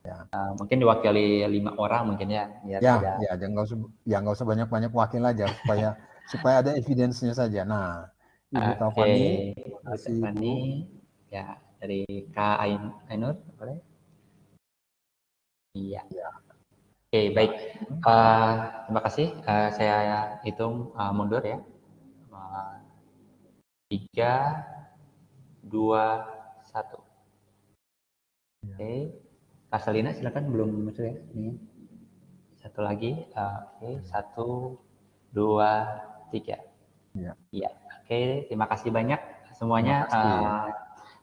Ya. Mungkin diwakili 5 orang mungkin ya. Biar ya, nggak usah banyak-banyak wakil aja supaya ada evidence-nya saja. Nah, Ibu Taufani, kasih Ibu. Ya, dari Kak Ainur, boleh? Iya. Ya. Oke, baik. Terima kasih. Saya hitung mundur ya. 3, 2, 1. Oke. Kak Selina silakan, belum muncul ya. Ini. Satu lagi. Oke, 1, 2, 3. Iya. Oke, terima kasih banyak semuanya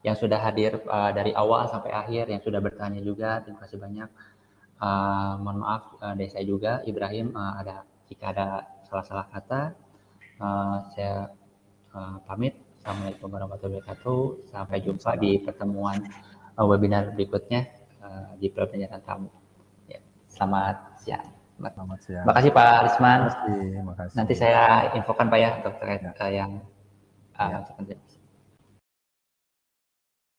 yang sudah hadir dari awal sampai akhir, yang sudah bertanya juga. Terima kasih banyak. Mohon maaf dari saya juga, Ibrahim, jika ada salah-salah kata. Saya pamit. Assalamualaikum warahmatullahi wabarakatuh. Sampai jumpa di pertemuan webinar berikutnya di pembelajaran tamu. Ya, selamat siang. Selamat siang. Terima kasih Pak Risman. Terima kasih. Nanti saya infokan Pak ya untuk terkait yang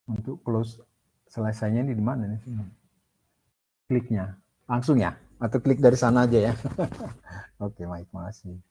untuk close selesainya ini di mana nih? Kliknya langsung ya, atau klik dari sana aja ya? Oke, baik, makasih.